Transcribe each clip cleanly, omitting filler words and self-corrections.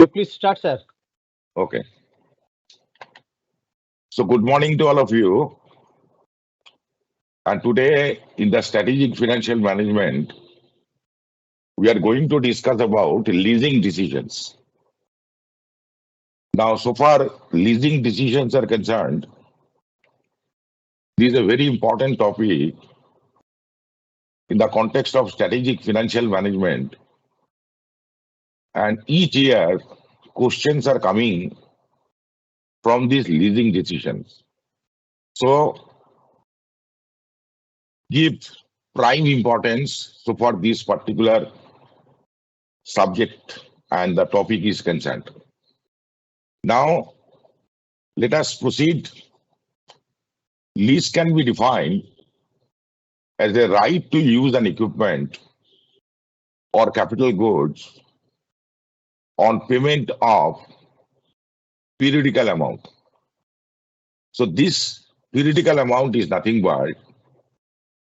So please start, sir. Okay. So good morning to all of you. And today in the strategic financial management, we are going to discuss about leasing decisions. Now, so far leasing decisions are concerned, this is a very important topic in the context of strategic financial management. And each year, questions are coming from these leasing decisions. So give prime importance so for this particular subject and the topic is concerned. Now, let us proceed. Lease can be defined as a right to use an equipment or capital goods on payment of periodical amount. So this periodical amount is nothing but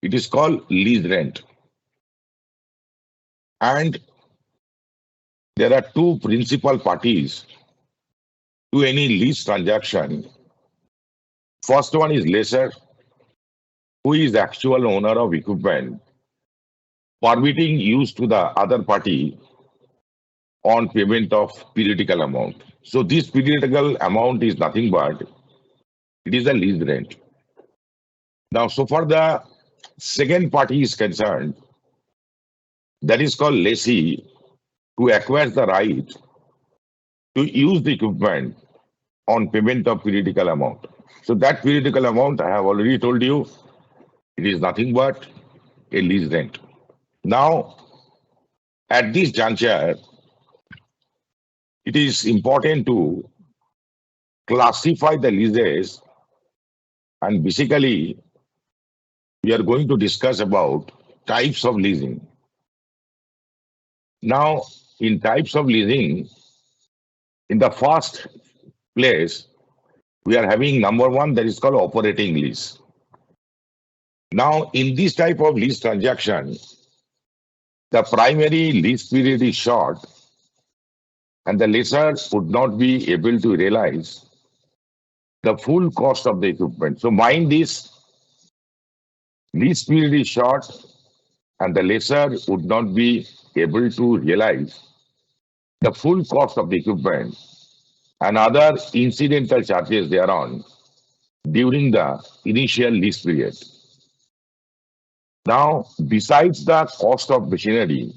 it is called lease rent. And there are two principal parties to any lease transaction. First one is lessor, who is actual owner of equipment, permitting use to the other party on payment of periodical amount. So this periodical amount is nothing but it is a lease rent. Now, so far the second party is concerned, that is called lessee, who acquires the right to use the equipment on payment of periodical amount. So that periodical amount, I have already told you, it is nothing but a lease rent. Now, at this juncture, it is important to classify the leases, and basically we are going to discuss about types of leasing. Now, in types of leasing, in the first place, we are having number one that is called operating lease. Now, in this type of lease transaction, the primary lease period is short and the lessor would not be able to realize the full cost of the equipment. So mind this, lease period is short and the lessor would not be able to realize the full cost of the equipment and other incidental charges thereon during the initial lease period. Now, besides the cost of machinery,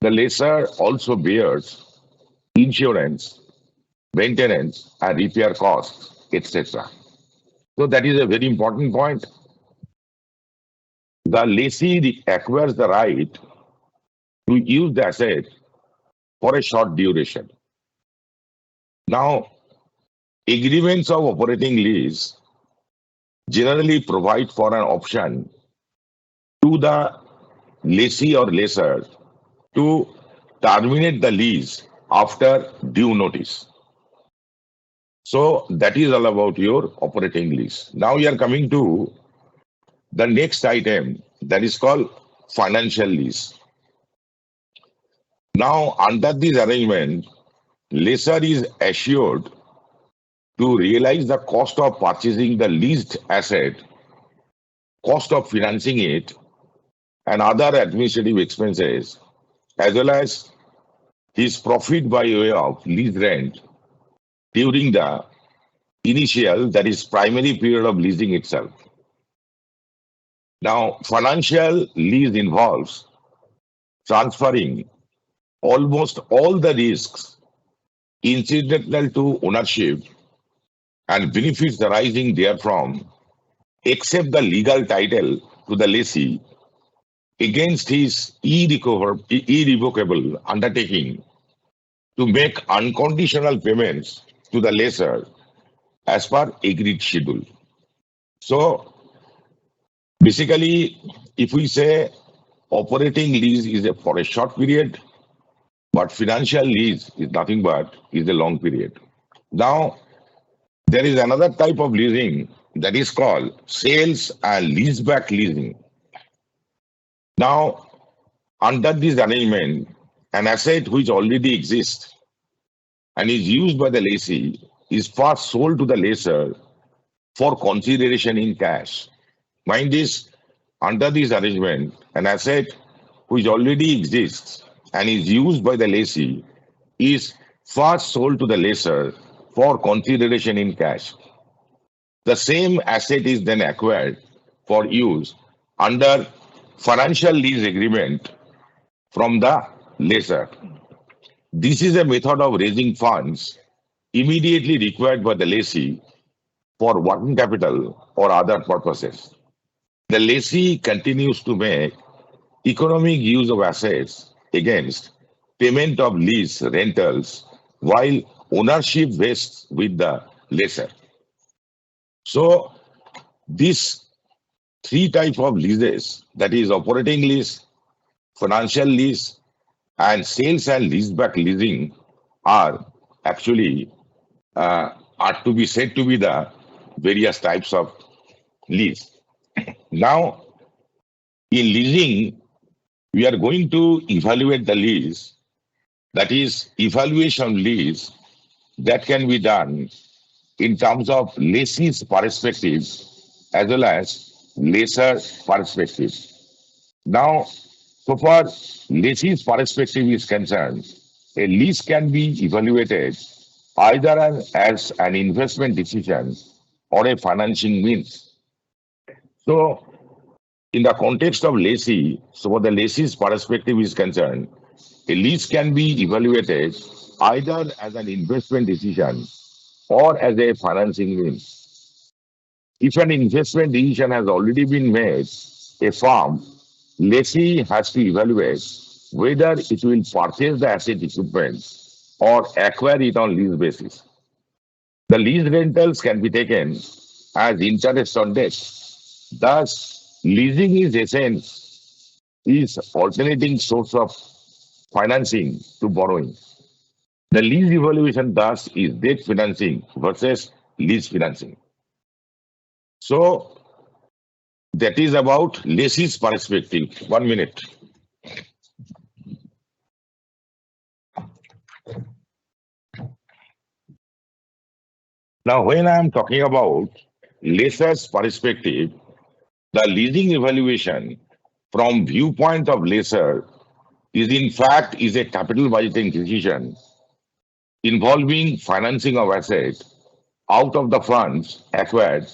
the lessor also bears insurance, maintenance, and repair costs, etc. So that is a very important point. The lessee acquires the right to use the asset for a short duration. Now, agreements of operating lease generally provide for an option to the lessee or lessor to terminate the lease after due notice. So that is all about your operating lease. Now we are coming to the next item that is called financial lease. Now under this arrangement, lessor is assured to realize the cost of purchasing the leased asset, cost of financing it, and other administrative expenses, as well as his profit by way of lease rent during the initial, that is primary period of leasing itself. Now, financial lease involves transferring almost all the risks incidental to ownership and benefits arising therefrom, except the legal title to the lessee against his irrevocable undertaking to make unconditional payments to the lessor as per agreed schedule. So basically, if we say operating lease is for a short period, but financial lease is nothing but is a long period. Now, there is another type of leasing that is called sales and leaseback leasing. Now, under this arrangement, an asset which already exists and is used by the lessee is first sold to the lessor for consideration in cash. Mind this, under this arrangement, an asset which already exists and is used by the lessee is first sold to the lessor for consideration in cash. The same asset is then acquired for use under financial lease agreement from the lessor. This is a method of raising funds immediately required by the lessee for working capital or other purposes. The lessee continues to make economic use of assets against payment of lease rentals while ownership vests with the lessor. So these three types of leases, that is operating lease, financial lease, and sales and leaseback leasing, are actually are to be said to be the various types of lease. Now, in leasing, we are going to evaluate the lease, that is evaluation lease that can be done in terms of lessee's perspective as well as lessor perspective. Now, so far lessee's perspective is concerned, a lease can be evaluated either as an investment decision or a financing means. So, in the context of lessee, so what the lessee's perspective is concerned, a lease can be evaluated either as an investment decision or as a financing means. If an investment decision has already been made, a firm, lessee has to evaluate whether it will purchase the asset equipment or acquire it on lease basis. The lease rentals can be taken as interest on debt. Thus, leasing is essence is alternating source of financing to borrowing. The lease evaluation thus is debt financing versus lease financing. So that is about lessee's perspective. 1 minute. Now, when I am talking about lessor's perspective, the leasing evaluation from viewpoint of lessor is in fact is a capital budgeting decision involving financing of asset out of the funds acquired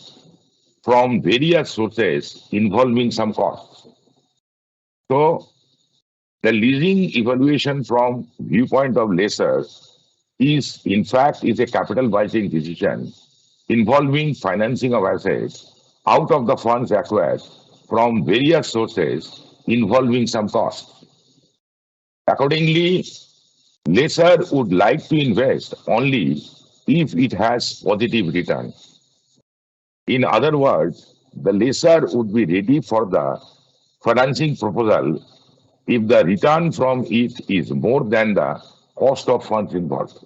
from various sources involving some costs. So the leasing evaluation from viewpoint of lessor is in fact is a capital budgeting decision involving financing of assets out of the funds acquired from various sources involving some costs. Accordingly, lessor would like to invest only if it has positive return. In other words, the lessor would be ready for the financing proposal if the return from it is more than the cost of funds involved.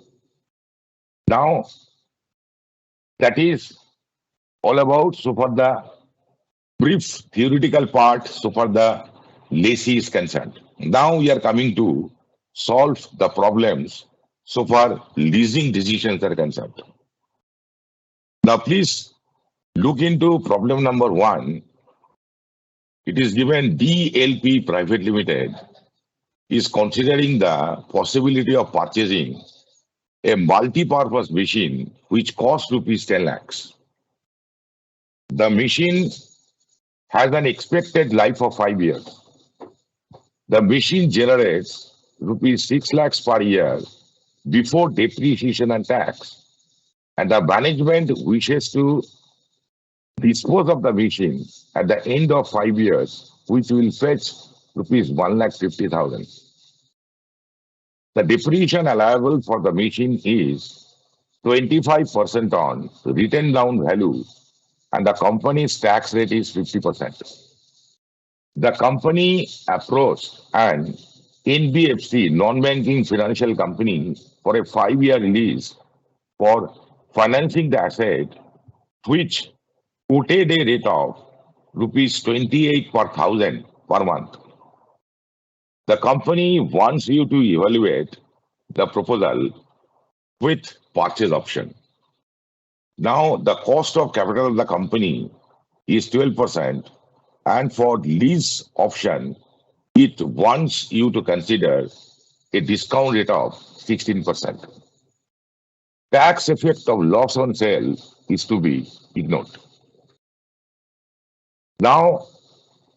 Now, that is all about so far the brief theoretical part so far the lessee is concerned. Now we are coming to solve the problems so far leasing decisions are concerned. Now please look into problem number 1. It is given DLP Private Limited is considering the possibility of purchasing a multi-purpose machine which costs rupees 10 lakhs. The machine has an expected life of 5 years. The machine generates rupees 6 lakhs per year before depreciation and tax. And the management wishes to dispose of the machine at the end of 5 years, which will fetch rupees 1,50,000. The depreciation allowable for the machine is 25% on written down value, and the company's tax rate is 50%. The company approached an NBFC, non-banking financial company, for a 5-year lease for financing the asset, which quoted a rate of rupees 28 per thousand per month. The company wants you to evaluate the proposal with purchase option. Now, the cost of capital of the company is 12%, and for lease option, it wants you to consider a discount rate of 16%. Tax effect of loss on sale is to be ignored. Now,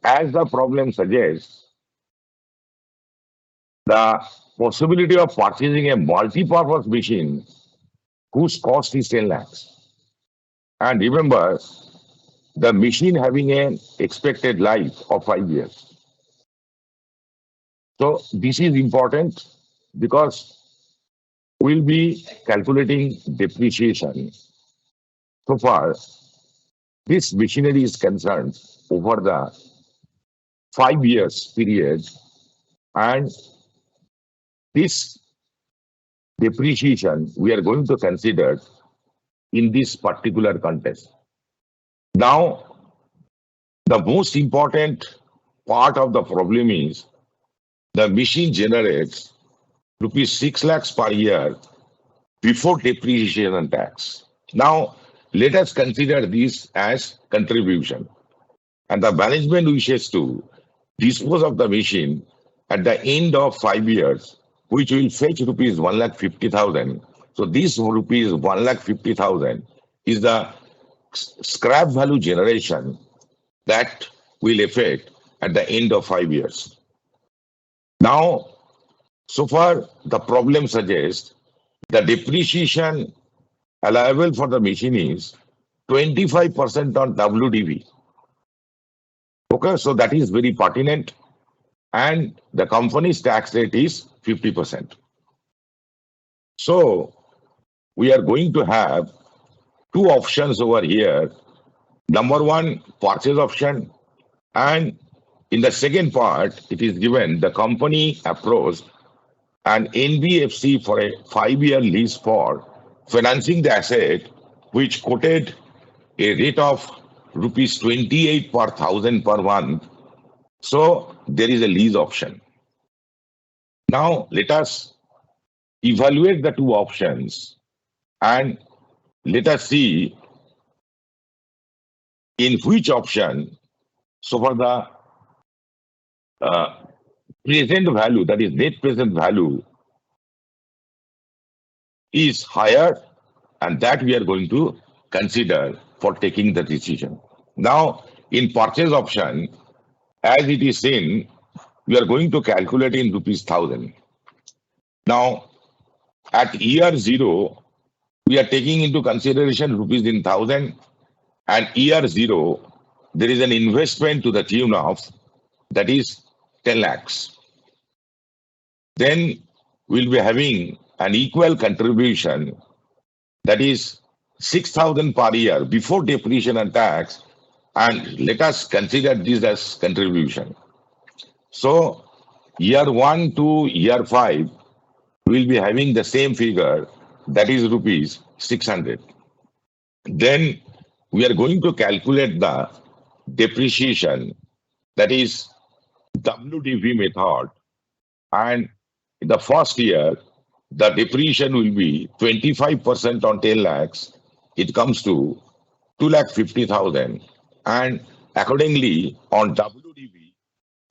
as the problem suggests, the possibility of purchasing a multi-purpose machine whose cost is 10 lakhs. And remember, the machine having an expected life of 5 years. So this is important because we'll be calculating depreciation. So far, this machinery is concerned over the 5 years period, and this depreciation we are going to consider in this particular context. Now, the most important part of the problem is the machine generates rupees 6 lakhs per year before depreciation and tax. Now, let us consider this as contribution. And the management wishes to dispose of the machine at the end of 5 years, which will fetch rupees 1,50,000. So this rupees 1,50,000 is the scrap value generation that will affect at the end of 5 years. Now, so far, the problem suggests the depreciation allowable for the machine is 25% on WDV. Okay, so that is very pertinent, and the company's tax rate is 50%. So we are going to have two options over here. Number one, purchase option, and in the second part, it is given the company approached an NBFC for a 5-year lease for financing the asset, which quoted a rate of rupees 28 per thousand per month. So there is a lease option. Now let us evaluate the two options and let us see in which option, so for the present value, that is net present value, is higher, and that we are going to consider for taking the decision. Now, in purchase option, as it is seen, we are going to calculate in rupees 1,000. Now, at year 0, we are taking into consideration rupees in 1,000, and year 0, there is an investment to the tune of, that is 10 lakhs. Then we'll be having an equal contribution, that is 6,000 per year before depreciation and tax, and let us consider this as contribution. So year 1 to year 5, we'll be having the same figure, that is rupees 600. Then we are going to calculate the depreciation, that is WDV method, and in the first year, the depreciation will be 25% on 10 lakhs. It comes to 2,50,000, and accordingly on WDV,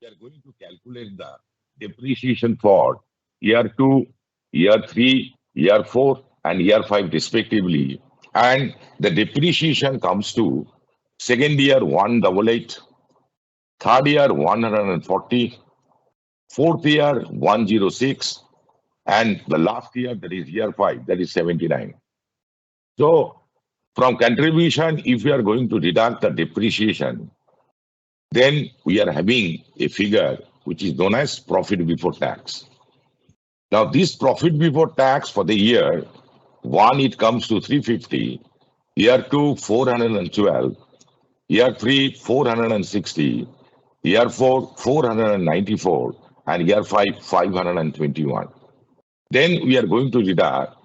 we are going to calculate the depreciation for year 2, year 3, year 4, and year 5 respectively. And the depreciation comes to second year 188, third year 140, fourth year 106, and the last year, that is year 5, that is 79. So from contribution, if we are going to deduct the depreciation, then we are having a figure which is known as profit before tax. Now this profit before tax for the year 1, it comes to 350, year 2 412, year 3 460, year 4 494, and year 5 521. Then we are going to deduct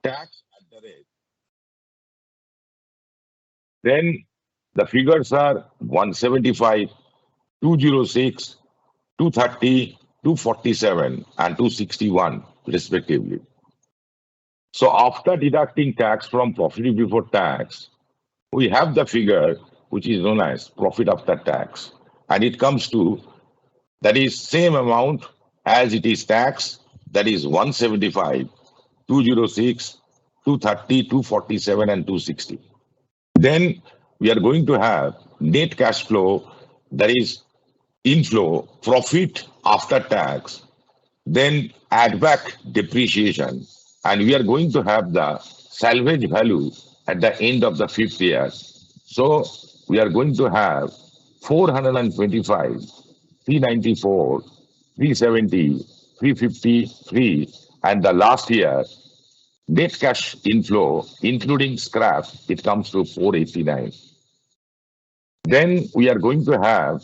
tax at the rate. Then the figures are 175, 206, 230, 247, and 261 respectively. So after deducting tax from profit before tax, we have the figure which is known as profit after tax. And it comes to that is same amount as it is tax, that is 175, 206, 230, 247, and 260. Then we are going to have net cash flow, that is inflow, profit after tax, then add back depreciation, and we are going to have the salvage value at the end of the fifth year. So we are going to have 425, 394, 370, 353, and the last year net cash inflow, including scrap, it comes to 489. Then we are going to have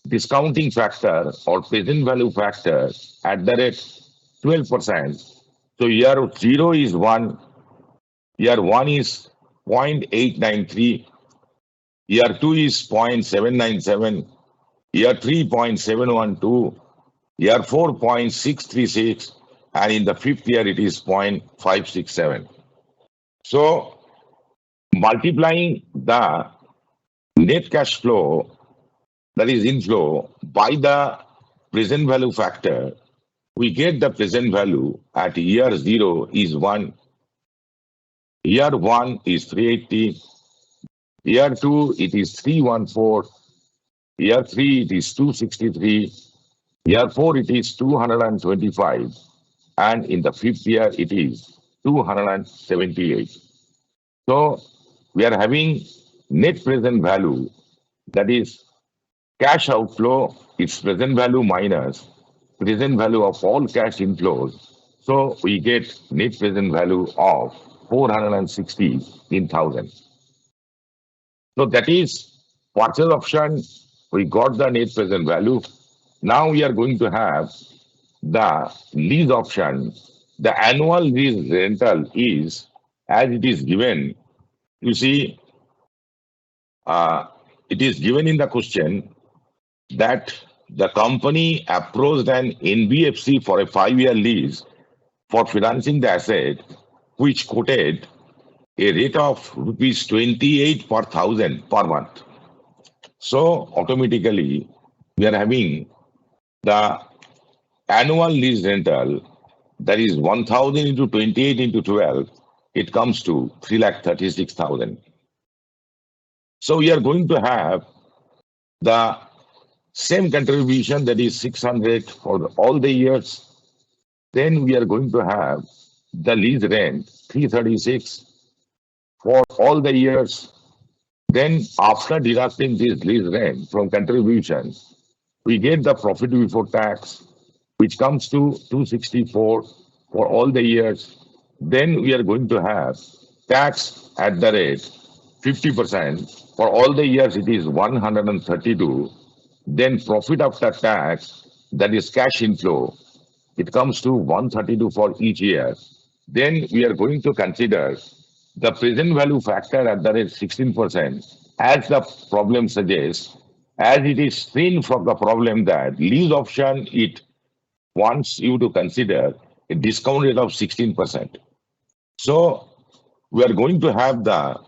discounting factor or present value factor at the rate 12%. So year 0 is 1, year 1 is 0.893, year 2 is 0.797, year 3 0.712, year 4 0.636, and in the fifth year it is 0.567. So multiplying the net cash flow, that is inflow, by the present value factor, we get the present value at year 0 is 1, year 1 is 380, year 2 it is 314, year 3 it is 263, year 4 it is 225, and in the fifth year it is 278. So we are having net present value, that is cash outflow, its present value minus present value of all cash inflows. So we get net present value of 460 in thousand. So that is purchase option. We got the net present value. Now we are going to have the lease option. The annual lease rental is as it is given. You see, it is given in the question that the company approached an NBFC for a 5-year lease for financing the asset, which quoted a rate of rupees 28 per thousand per month. So automatically, we are having the annual lease rental, that is 1,000 into 28 into 12, it comes to 3,36,000. So we are going to have the same contribution, that is 600 for all the years. Then we are going to have the lease rent 336 for all the years. Then after deducting this lease rent from contribution, we get the profit before tax, which comes to 264 for all the years. Then we are going to have tax at the rate 50%. For all the years, it is 132. Then profit after tax, that is cash inflow, it comes to 132 for each year. Then we are going to consider the present value factor at the rate 16%, as the problem suggests, as it is seen from the problem that lease option, it wants you to consider a discount rate of 16%. So we are going to have the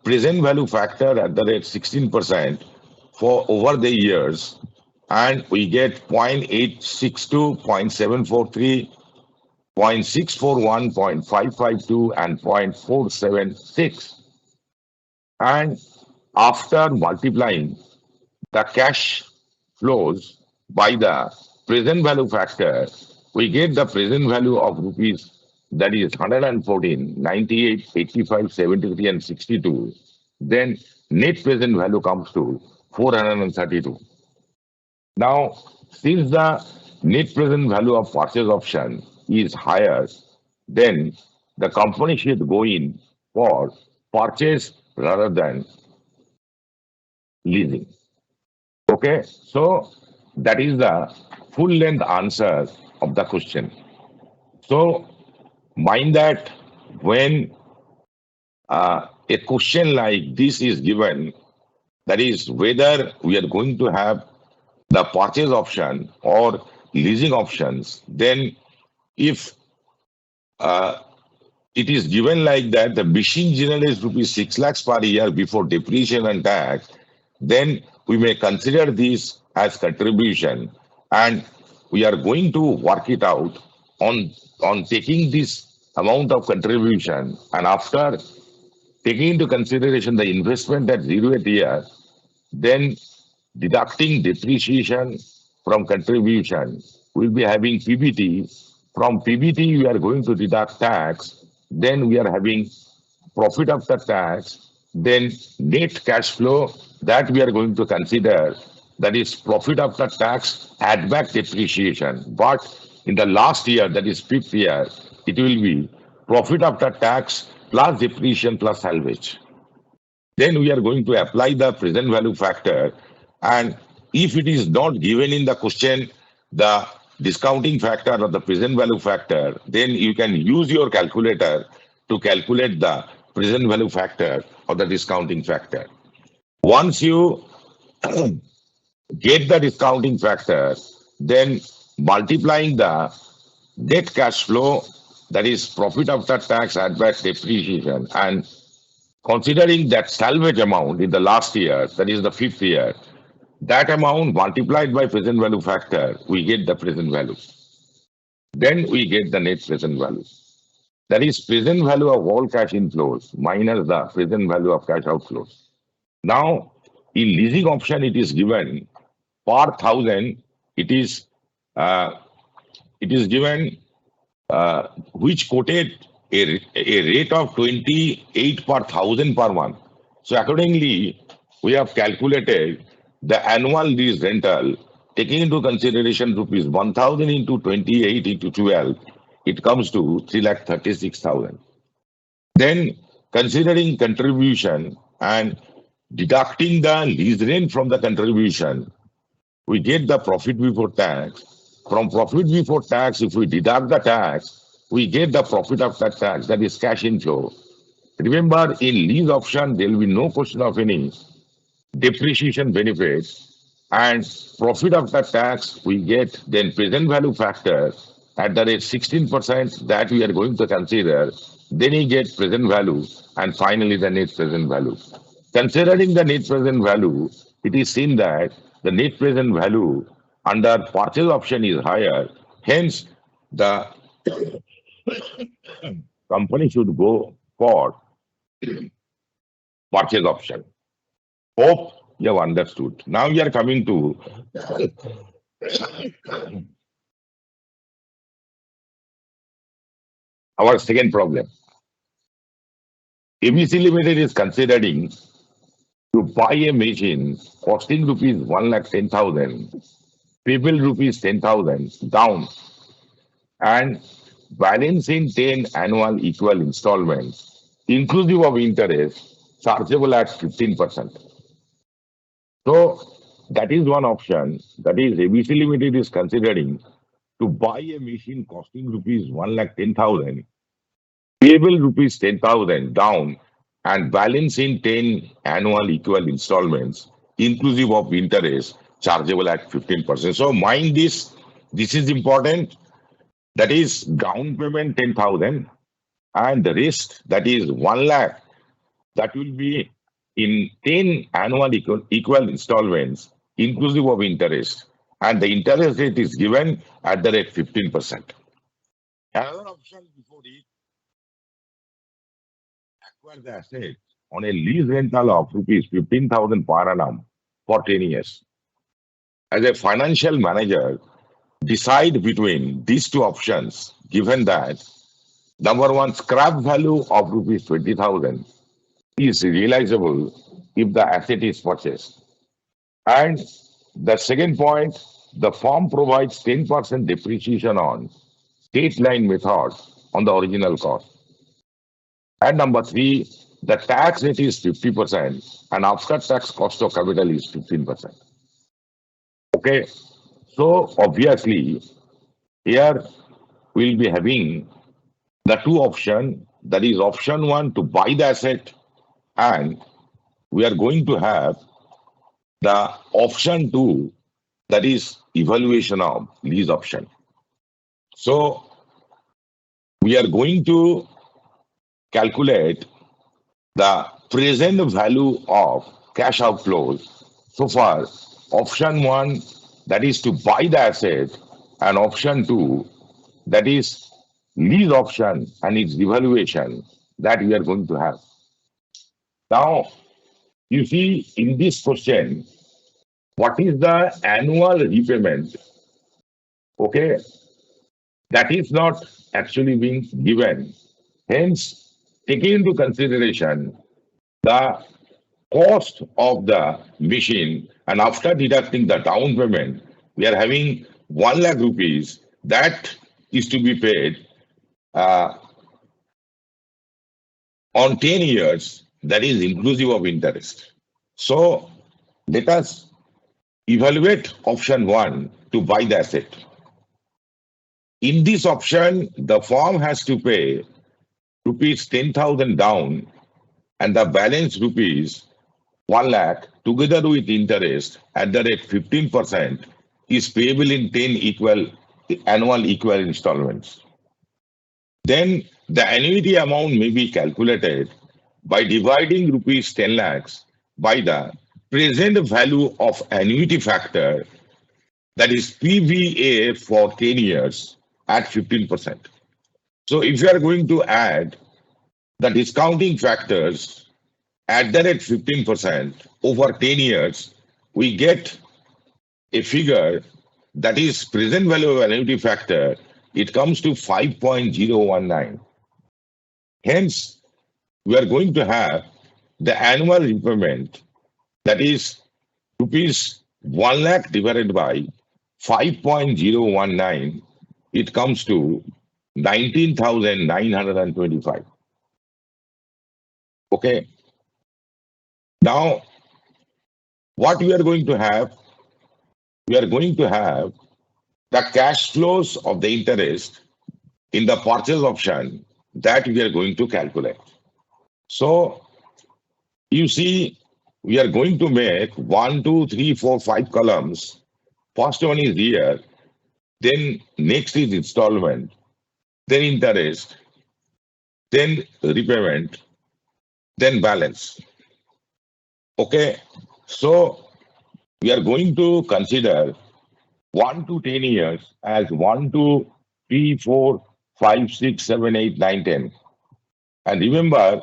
present value factor at the rate 16% for over the years, and we get 0.862, 0.743, 0.641, 0.552, and 0.476. And after multiplying the cash flows by the present value factor, we get the present value of rupees, that is 114, 98, 85, 73, and 62. Then net present value comes to 432. Now, since the net present value of purchase option is higher, then the company should go in for purchase rather than leasing. Okay, so that is the full length answer of the question. So mind that when a question like this is given, that is whether we are going to have the purchase option or leasing options, then if it is given like that the machine generates rupees 6 lakhs per year before depreciation and tax, then we may consider this as contribution, and we are going to work it out on taking this amount of contribution, and after taking into consideration the investment at 0 year, then deducting depreciation from contribution, we'll be having PBT. From PBT, we are going to deduct tax. Then we are having profit after tax. Then net cash flow that we are going to consider. That is profit after tax, add back depreciation. But in the last year, that is fifth year, it will be profit after tax plus depreciation plus salvage. Then we are going to apply the present value factor. And if it is not given in the question, the discounting factor or the present value factor, then you can use your calculator to calculate the present value factor or the discounting factor. Once you get the discounting factor, then multiplying the net cash flow, that is profit after tax, add back depreciation, and considering that salvage amount in the last year, that is the fifth year, that amount multiplied by present value factor, we get the present value. Then we get the net present value. That is present value of all cash inflows minus the present value of cash outflows. Now, in leasing option, it is given per thousand. It is given which quoted a rate of 28 per thousand per month. So accordingly, we have calculated the annual lease rental, taking into consideration rupees 1,000 into 28 into 12, it comes to 3,36,000. Then considering contribution and deducting the lease rent from the contribution, we get the profit before tax. From profit before tax, if we deduct the tax, we get the profit after tax, that is cash inflow. Remember, in lease option, there will be no question of any depreciation benefits, and profit after tax, we get then present value factor at the rate 16% that we are going to consider. Then you get present value, and finally the net present value. Considering the net present value, it is seen that the net present value under purchase option is higher. Hence, the company should go for purchase option. Hope you have understood. Now we are coming to our second problem. ABC Limited is considering to buy a machine costing rupees 1,10,000, payable rupees 10,000 down, and balance in 10 annual equal installments, inclusive of interest, chargeable at 15%. So that is one option. That is, ABC Limited is considering to buy a machine costing rupees 1,10,000, payable rupees 10,000 down, and balance in 10 annual equal installments, inclusive of interest, chargeable at 15%. So mind this, this is important. That is down payment 10,000, and the rest, that is 1 lakh, that will be in 10 annual equal installments, inclusive of interest, and the interest rate is given at the rate 15%. Another option before it, acquire the asset on a lease rental of rupees 15,000 per annum for 10 years. As a financial manager, decide between these two options, given that number one, scrap value of rupees 20,000 is realizable if the asset is purchased. And the second point, the firm provides 10% depreciation on straight line method on the original cost. And number three, the tax rate is 50% and after tax cost of capital is 15%. Okay, so obviously here we'll be having the two options, that is option one to buy the asset, and we are going to have the option two, that is evaluation of lease option. So we are going to calculate the present value of cash outflows. So far, option one, that is to buy the asset, and option two, that is lease option and its devaluation that we are going to have. Now, you see in this question, what is the annual repayment? Okay, that is not actually being given. Hence, taking into consideration the cost of the machine, and after deducting the down payment, we are having 1 lakh rupees that is to be paid uh, on 10 years, that is inclusive of interest. So let us evaluate option one to buy the asset. In this option, the firm has to pay rupees 10,000 down and the balance rupees 1 lakh together with interest at the rate 15% is payable in 10 annual equal installments. Then the annuity amount may be calculated by dividing rupees 10 lakhs by the present value of annuity factor, that is PVA for 10 years at 15%. So if you are going to add the discounting factors at the rate 15% over 10 years, we get a figure that is present value of annuity factor, it comes to 5.019. Hence, we are going to have the annual repayment, that is rupees 1 lakh divided by 5.019, it comes to 19,925. Okay. Now, what we are going to have? We are going to have the cash flows of the interest in the purchase option that we are going to calculate. So, you see, we are going to make 1, 2, 3, 4, 5 columns. First one is here, then next is installment, then interest, then repayment, then balance. Okay, so we are going to consider 1 to 10 years as 1, 2, 3, 4, 5, 6, 7, 8, 9, 10. And remember,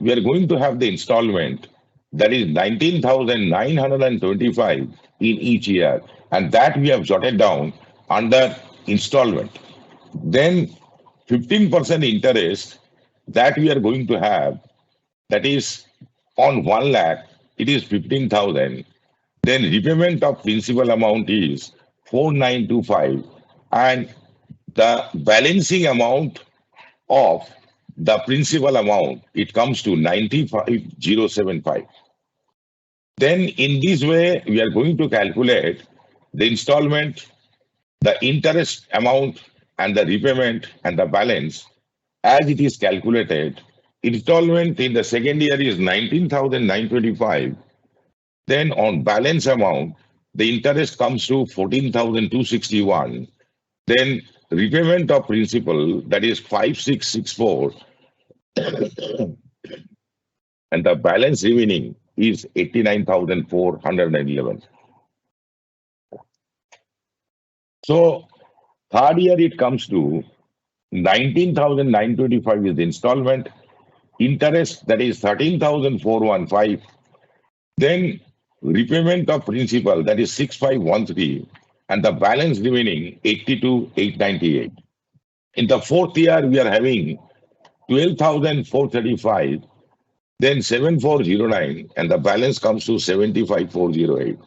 we are going to have the installment, that is 19,925 in each year. And that we have jotted down under installment. Then 15% interest that we are going to have, that is on 1 lakh, it is 15,000. Then repayment of principal amount is 4,925, and the balancing amount of the principal amount, it comes to 95,075. Then in this way, we are going to calculate the installment, the interest amount, and the repayment and the balance as it is calculated. Installment in the second year is 19,925. Then on balance amount, the interest comes to 14,261. Then repayment of principal, that is 5,664. And the balance remaining is 89,411. So third year it comes to 19,925 is the installment, interest, that is 13,415. Then repayment of principal, that is 6,513, and the balance remaining 82,898. In the fourth year, we are having 12,435, then 7,409, and the balance comes to 75,408.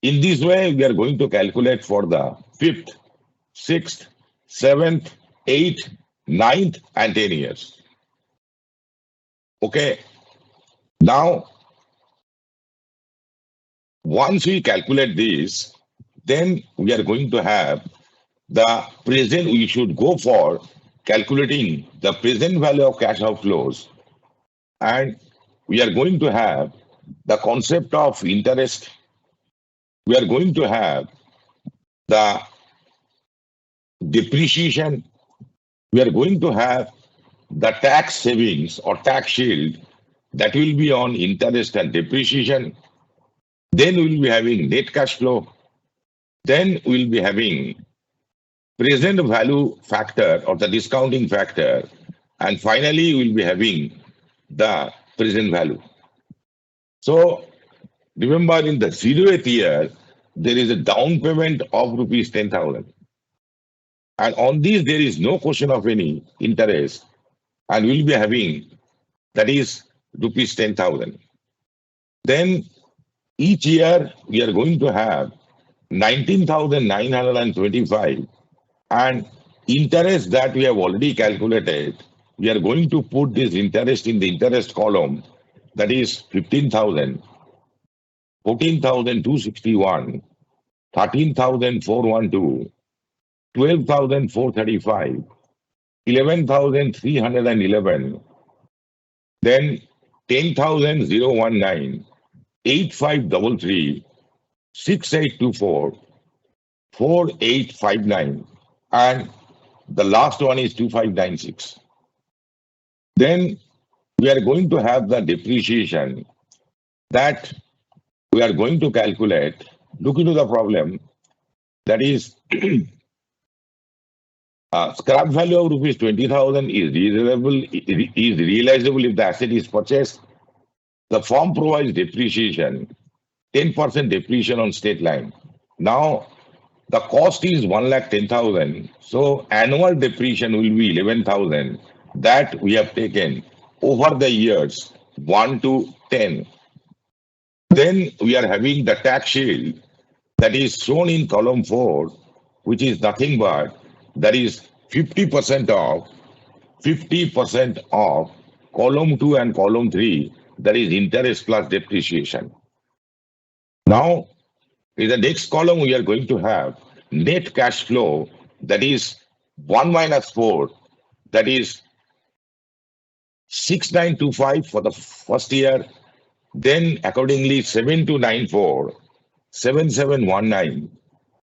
In this way, we are going to calculate for the fifth, sixth, seventh, eighth, ninth, and 10 years. Okay. Now, once we calculate this, then we are going to have the present, we should go for calculating the present value of cash outflows, and we are going to have the concept of interest. We are going to have the depreciation. We are going to have the tax savings or tax shield that will be on interest and depreciation. Then we'll be having net cash flow. Then we'll be having present value factor or the discounting factor. And finally, we'll be having the present value. So remember, in the 0th year, there is a down payment of rupees 10,000. And on this, there is no question of any interest. And we'll be having, that is, rupees 10,000. Then each year, we are going to have 19,925, and interest that we have already calculated, we are going to put this interest in the interest column, that is 15,000, 14,261, 13,412, 12,435, 11,311, then 10,019, 8533, 6824, 4859, and the last one is 2596. Then we are going to have the depreciation that we are going to calculate. Look into the problem, that is scrap value of rupees 20,000 is realizable if the asset is purchased. The firm provides depreciation, 10% depreciation on state line. Now, the cost is 1,10,000. So annual depreciation will be 11,000 that we have taken over the years 1 to 10. Then we are having the tax shield that is shown in column 4, which is nothing but that is 50% of column 2 and column 3, that is interest plus depreciation. Now, in the next column, we are going to have net cash flow, that is 1 minus 4, that is 6925 for the first year. Then accordingly 7294, 7719,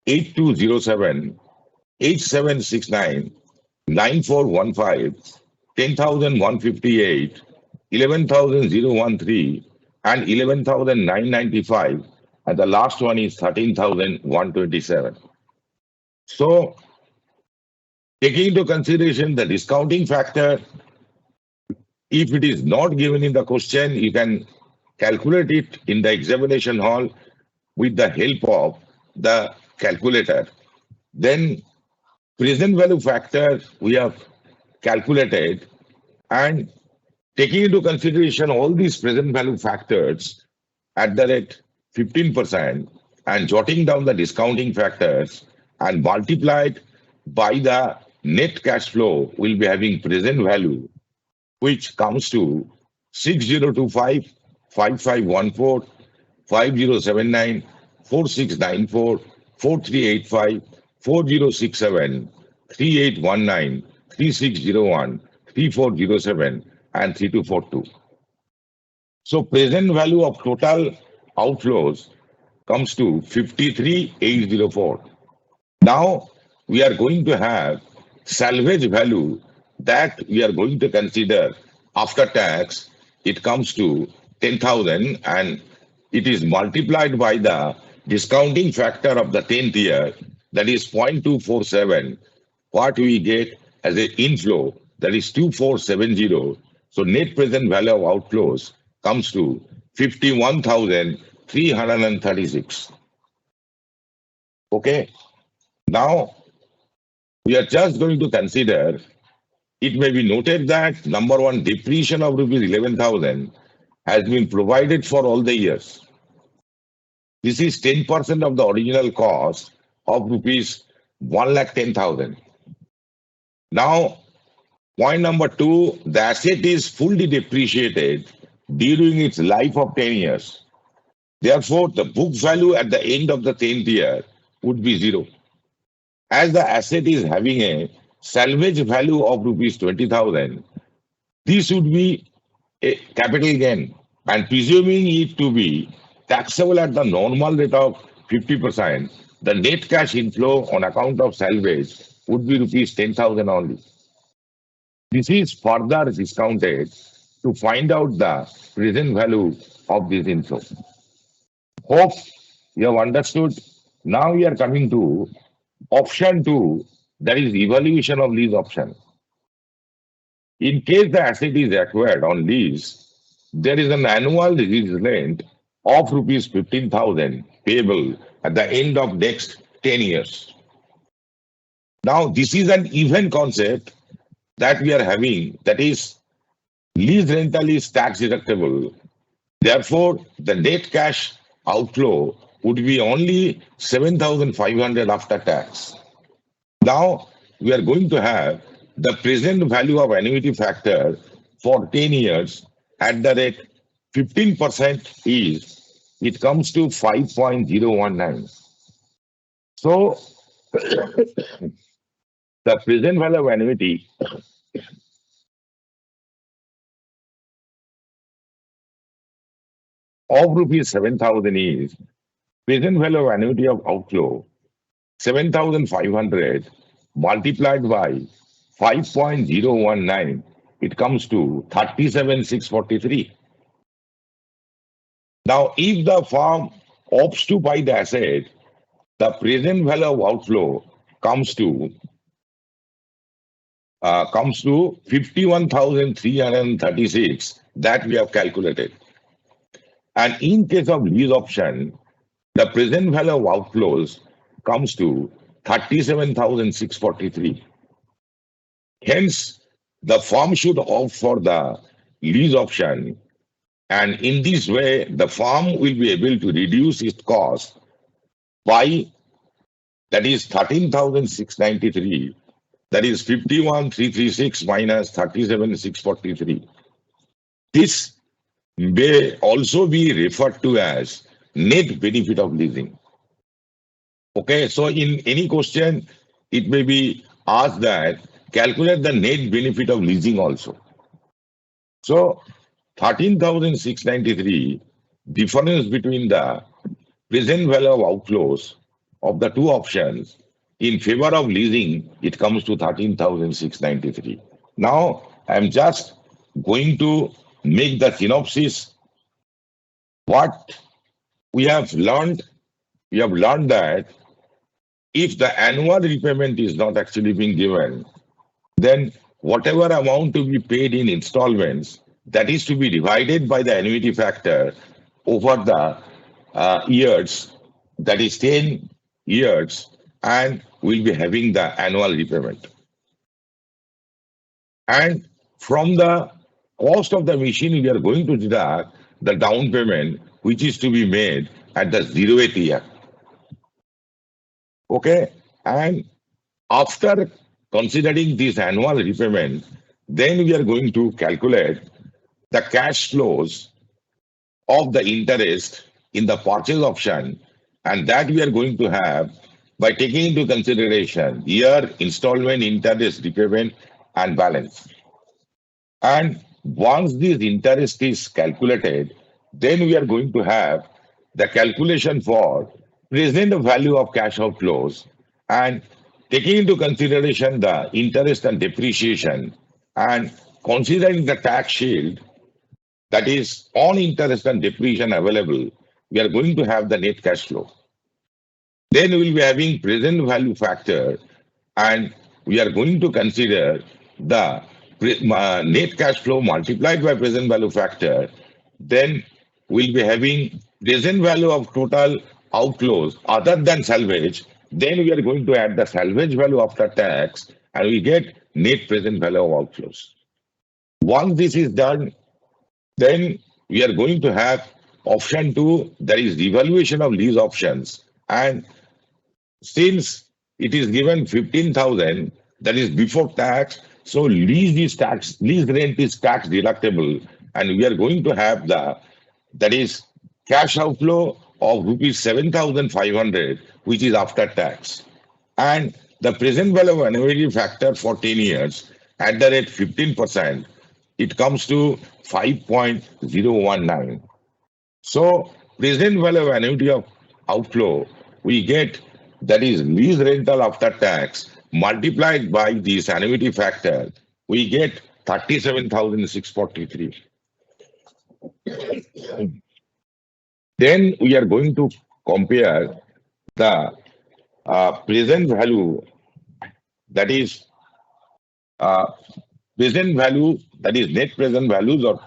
8207, 8769, 9415, 10,158, 11,013, and 11,995, and the last one is 13,127. So, taking into consideration the discounting factor, if it is not given in the question, you can calculate it in the examination hall with the help of the calculator. Then present value factor we have calculated, and taking into consideration all these present value factors at the rate 15% and jotting down the discounting factors and multiplied by the net cash flow, will be having present value, which comes to 6025, 5514, 5079, 4694, 4385, 4067, 3819, 3601, 3407, and 3242. So present value of total outflows comes to 53,804. Now we are going to have salvage value that we are going to consider after tax. It comes to 10,000 and it is multiplied by the discounting factor of the 10th year, that is 0.247. What we get as an inflow, that is 2470. So net present value of outflows comes to 51,336. Okay. Now we are just going to consider. It may be noted that number one, depreciation of rupees 11,000 has been provided for all the years. This is 10% of the original cost of rupees 1,10,000. Now, point number two, the asset is fully depreciated during its life of 10 years. Therefore, the book value at the end of the 10th year would be 0. As the asset is having a salvage value of rupees 20,000, this would be a capital gain, and presuming it to be taxable at the normal rate of 50%, the net cash inflow on account of salvage would be rupees 10,000 only. This is further discounted to find out the present value of this inflow. Hope you have understood. Now we are coming to option 2, that is evaluation of lease option. In case the asset is acquired on lease, there is an annual lease rent of rupees 15,000 payable at the end of next 10 years. Now, this is an even concept that we are having, that is, lease rental is tax deductible. Therefore, the net cash outflow would be only 7,500 after tax. Now, we are going to have the present value of annuity factor for 10 years at the rate 15% is, it comes to 5.019. So, the present value of annuity of rupees 7,000 is present value of annuity of outflow 7,500 multiplied by 5.019, it comes to 37,643. Now, if the firm opts to buy the asset, the present value of outflow comes to 51,336 that we have calculated. And in case of lease option, the present value of outflows comes to 37,643. Hence, the firm should opt for the lease option, and in this way, the firm will be able to reduce its cost by, that is 13,693, that is 51,336 minus 37,643. This may also be referred to as net benefit of leasing. Okay, so in any question, it may be asked that calculate the net benefit of leasing also. So 13,693, difference between the present value of outflows of the two options in favor of leasing, it comes to 13,693. Now, I'm just going to make the synopsis. What we have learned that if the annual repayment is not actually being given, then whatever amount to be paid in installments, that is to be divided by the annuity factor over the years, that is 10 years, and we'll be having the annual repayment. And from the cost of the machine, we are going to deduct the down payment, which is to be made at the 0th year. Okay, and after considering this annual repayment, then we are going to calculate the cash flows of the interest in the purchase option, and that we are going to have by taking into consideration year, installment, interest, repayment, and balance. And once this interest is calculated, then we are going to have the calculation for present value of cash outflows, and taking into consideration the interest and depreciation, and considering the tax shield, that is on interest and depreciation available, we are going to have the net cash flow. Then we will be having present value factor, and we are going to consider the net cash flow multiplied by present value factor. Then we'll be having present value of total outflows other than salvage. Then we are going to add the salvage value after tax, and we get net present value of outflows. Once this is done, then we are going to have option 2, that is evaluation of lease options. And since it is given 15,000, that is before tax, so lease rent is tax deductible, and we are going to have that is cash outflow of rupees 7,500, which is after tax. And the present value of annuity factor for 10 years at the rate 15%, it comes to 5.019. So present value of annuity of outflow, we get, that is lease rental after tax multiplied by this annuity factor, we get 37,643. Then we are going to compare the present value, that is uh, present value, that is net present values or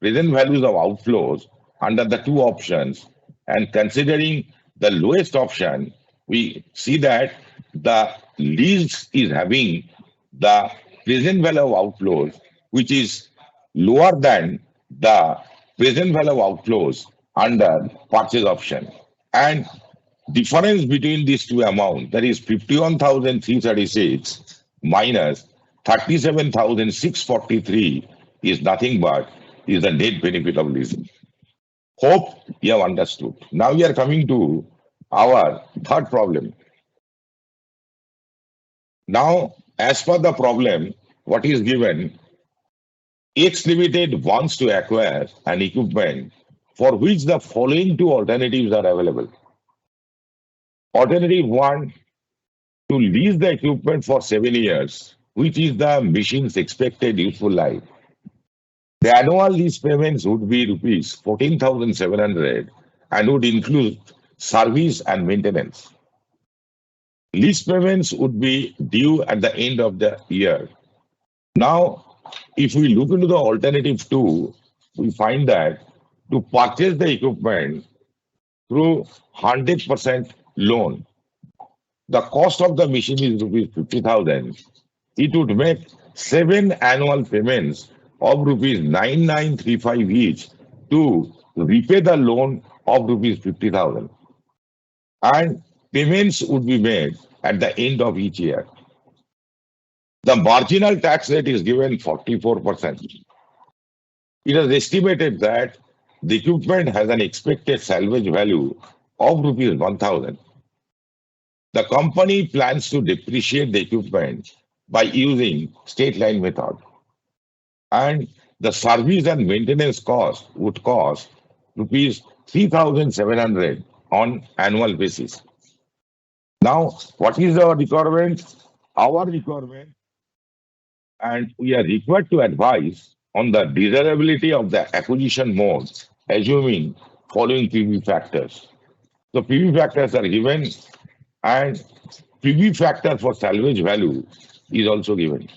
present values of outflows under the two options. And considering the lowest option, we see that the lease is having the present value of outflows, which is lower than the present value of outflows under purchase option. And difference between these two amounts, that is 51,336 minus 37,643, is nothing but is the net benefit of leasing. Hope you have understood. Now we are coming to our third problem. Now, as per the problem, what is given, X Limited wants to acquire an equipment for which the following two alternatives are available. Alternative one, to lease the equipment for 7 years, which is the machine's expected useful life. The annual lease payments would be rupees 14,700 and would include service and maintenance. Lease payments would be due at the end of the year. Now, if we look into the alternative two, we find that to purchase the equipment through 100% loan, the cost of the machine is rupees 50,000. It would make 7 annual payments of rupees 9935 each to repay the loan of rupees 50,000. And payments would be made at the end of each year. The marginal tax rate is given 44%. It is estimated that the equipment has an expected salvage value of rupees 1,000. The company plans to depreciate the equipment by using straight line method. And the service and maintenance cost would cost rupees 3,700 on annual basis. Now, what is our requirement? Our requirement, and we are required to advise on the desirability of the acquisition mode, assuming following PV factors. The PV factors are given, and PV factor for salvage value is also given.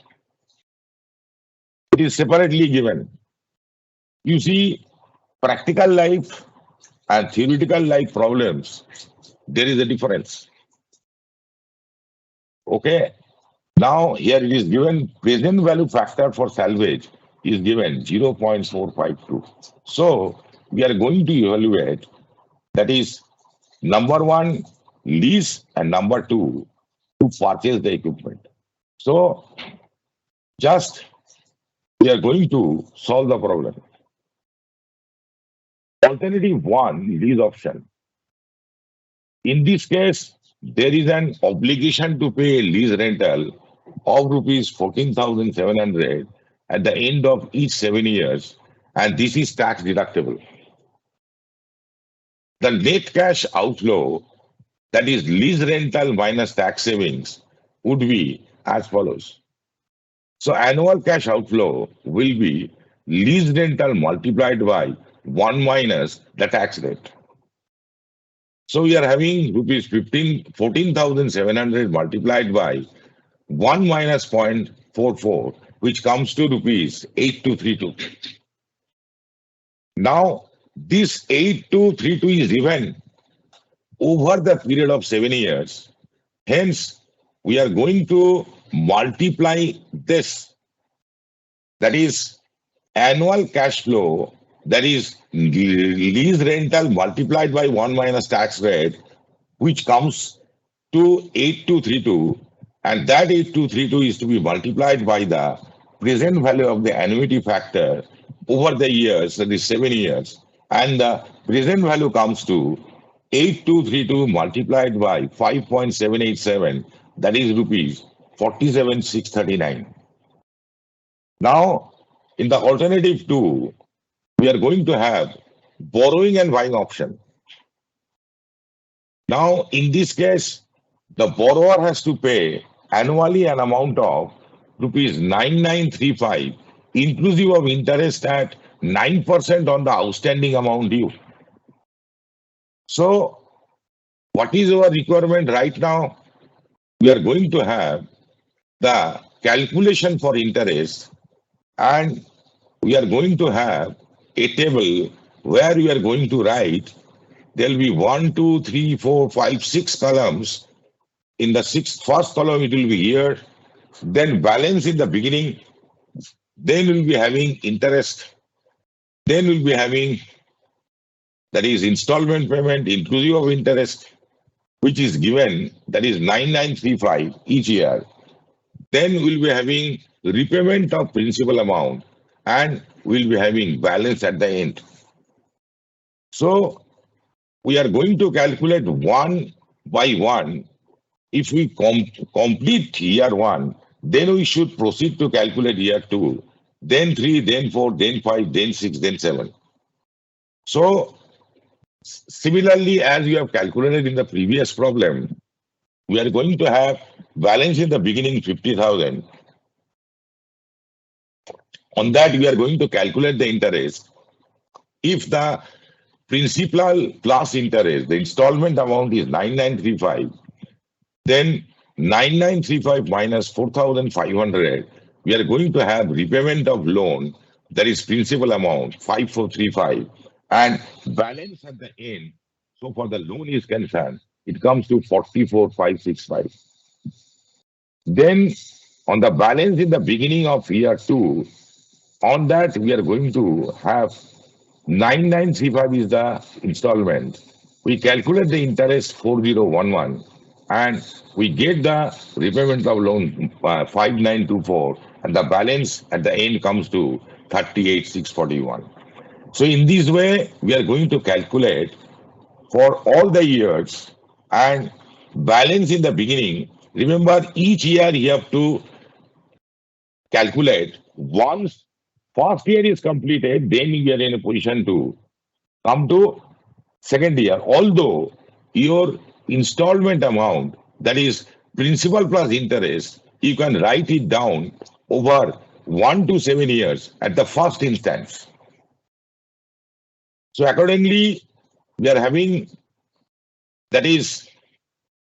It is separately given. You see, practical life and theoretical life problems, there is a difference. Okay. Now, here it is given present value factor for salvage is given 0.452. So, we are going to evaluate, that is number one, lease, and number two, to purchase the equipment. So, just we are going to solve the problem. Alternative one, lease option. In this case, there is an obligation to pay lease rental of rupees 14,700 at the end of each 7 years, and this is tax deductible. The net cash outflow, that is lease rental minus tax savings, would be as follows. So annual cash outflow will be lease rental multiplied by 1 minus the tax rate. So we are having rupees 14,700 multiplied by 1 minus 0.44, which comes to rupees 8232. Now, this 8232 is given over the period of 7 years. Hence, we are going to multiply this, that is annual cash flow, that is lease rental multiplied by 1 minus tax rate, which comes to 8232, and that 8232 is to be multiplied by the present value of the annuity factor over the years, that is 7 years, and the present value comes to 8232 multiplied by 5.787, that is rupees 47,639. Now, in the alternative two, we are going to have borrowing and buying option. Now, in this case, the borrower has to pay annually an amount of rupees 9935 inclusive of interest at 9% on the outstanding amount due. So what is our requirement right now? We are going to have the calculation for interest, and we are going to have a table where we are going to write there will be 1, 2, 3, 4, 5, 6 columns. In the first column, it will be here, then balance in the beginning, then we'll be having interest, then we'll be having that is installment payment inclusive of interest, which is given, that is 9935 each year. Then we'll be having repayment of principal amount, and we'll be having balance at the end. So we are going to calculate one by one. If we complete year one, then we should proceed to calculate year two, then three, then four, then five, then six, then seven. So similarly, as we have calculated in the previous problem, we are going to have balance in the beginning 50,000. On that, we are going to calculate the interest. If the principal plus interest, the installment amount is 9935, then 9935 minus 4,500, we are going to have repayment of loan, that is principal amount 5435, and balance at the end. So for the loan is concerned, it comes to 44,565. Then on the balance in the beginning of year two, on that we are going to have 9935 is the installment. We calculate the interest 4011, and we get the repayment of loan 5924, and the balance at the end comes to 38,641. So in this way, we are going to calculate for all the years, and balance in the beginning. Remember, each year you have to calculate. Once first year is completed, then you are in a position to come to second year. Although your installment amount, that is principal plus interest, you can write it down over 1 to 7 years at the first instance. So accordingly, we are having, that is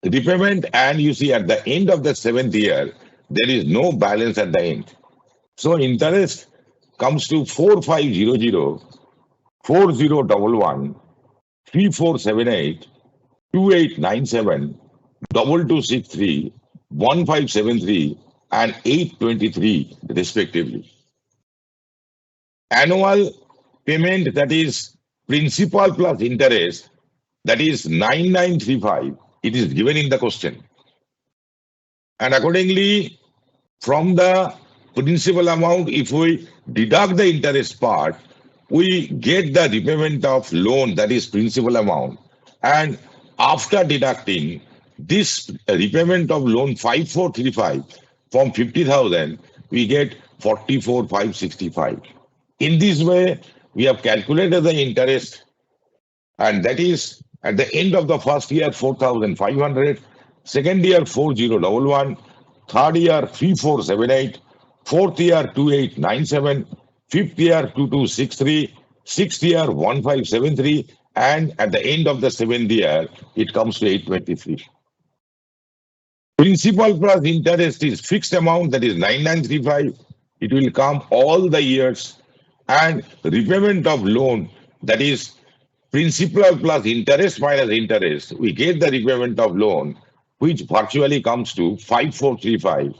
repayment, and you see at the end of the 7th year, there is no balance at the end. So interest comes to 4500, 4011, 3478, 2897, 2263, 1573, and 823 respectively. Annual payment, that is principal plus interest, that is 9935. It is given in the question. And accordingly, from the principal amount, if we deduct the interest part, we get the repayment of loan, that is principal amount. And after deducting this repayment of loan 5435 from 50,000, we get 44,565. In this way, we have calculated the interest, and that is at the end of the first year 4,500, second year 4011, third year 3478, fourth year 2897, fifth year 2263, sixth year 1573, and at the end of the seventh year it comes to 823. Principal plus interest is fixed amount, that is 9935. It will come all the years, and repayment of loan, that is principal plus interest minus interest, we get the repayment of loan, which virtually comes to 5435,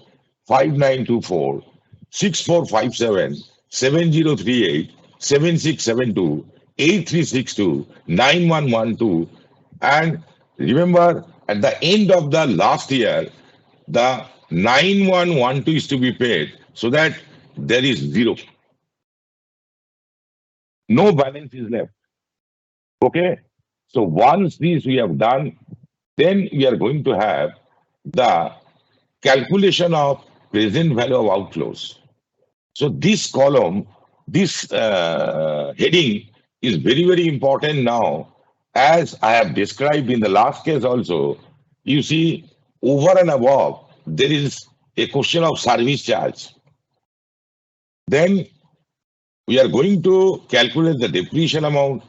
5924, 6457, 7038, 7672, 8362, 9112. And remember, at the end of the last year, the 9112 is to be paid, so that there is zero. No balance is left. Okay. So once these we have done, then we are going to have the calculation of present value of outflows. So this column, this heading is very, very important now. As I have described in the last case also, you see over and above, there is a question of service charge. Then we are going to calculate the depreciation amount.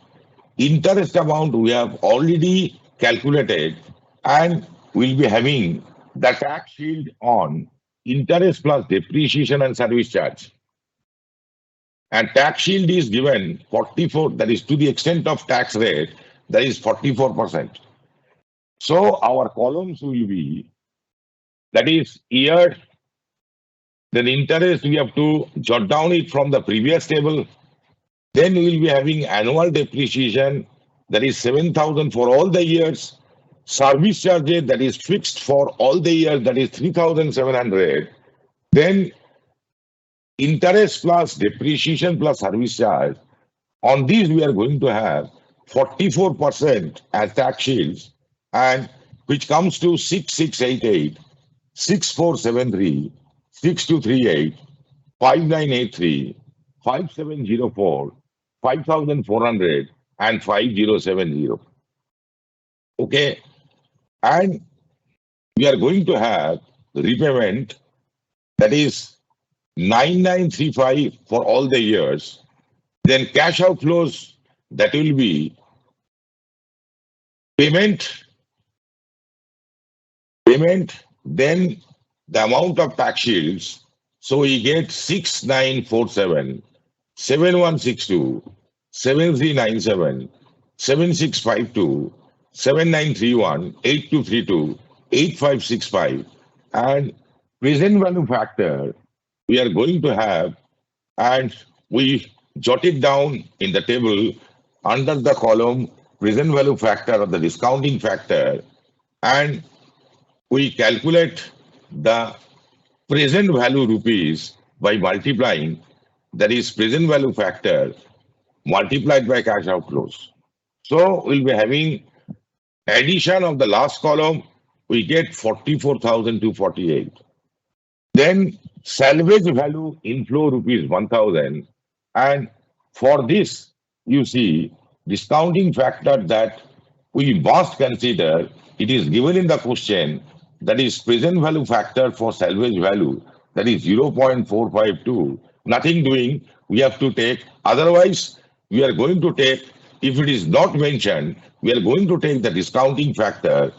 Interest amount we have already calculated, and we'll be having the tax shield on interest plus depreciation and service charge. And tax shield is given 44, that is to the extent of tax rate, that is 44%. So our columns will be, that is year, then interest we have to jot down it from the previous table. Then we will be having annual depreciation, that is 7,000 for all the years. Service charges, that is fixed for all the years, that is 3,700. Then interest plus depreciation plus service charge. On these, we are going to have 44% as tax shields, and which comes to 6688, 6473, 6238, 5983, 5704, 5400, and 5070. Okay, and we are going to have repayment, that is 9935 for all the years. Then cash outflows, that will be payment, then the amount of tax shields. So we get 6947, 7162, 7397, 7652, 7931, 8232, 8565, and present value factor we are going to have, and we jot it down in the table under the column present value factor or the discounting factor, and we calculate the present value rupees by multiplying, that is present value factor multiplied by cash outflows. So we'll be having addition of the last column, we get 44,248. Then salvage value inflow rupees 1,000, and for this you see discounting factor that we must consider. It is given in the question, that is present value factor for salvage value, that is 0.452. Nothing doing, we have to take. Otherwise, we are going to take, if it is not mentioned, we are going to take the discounting factor,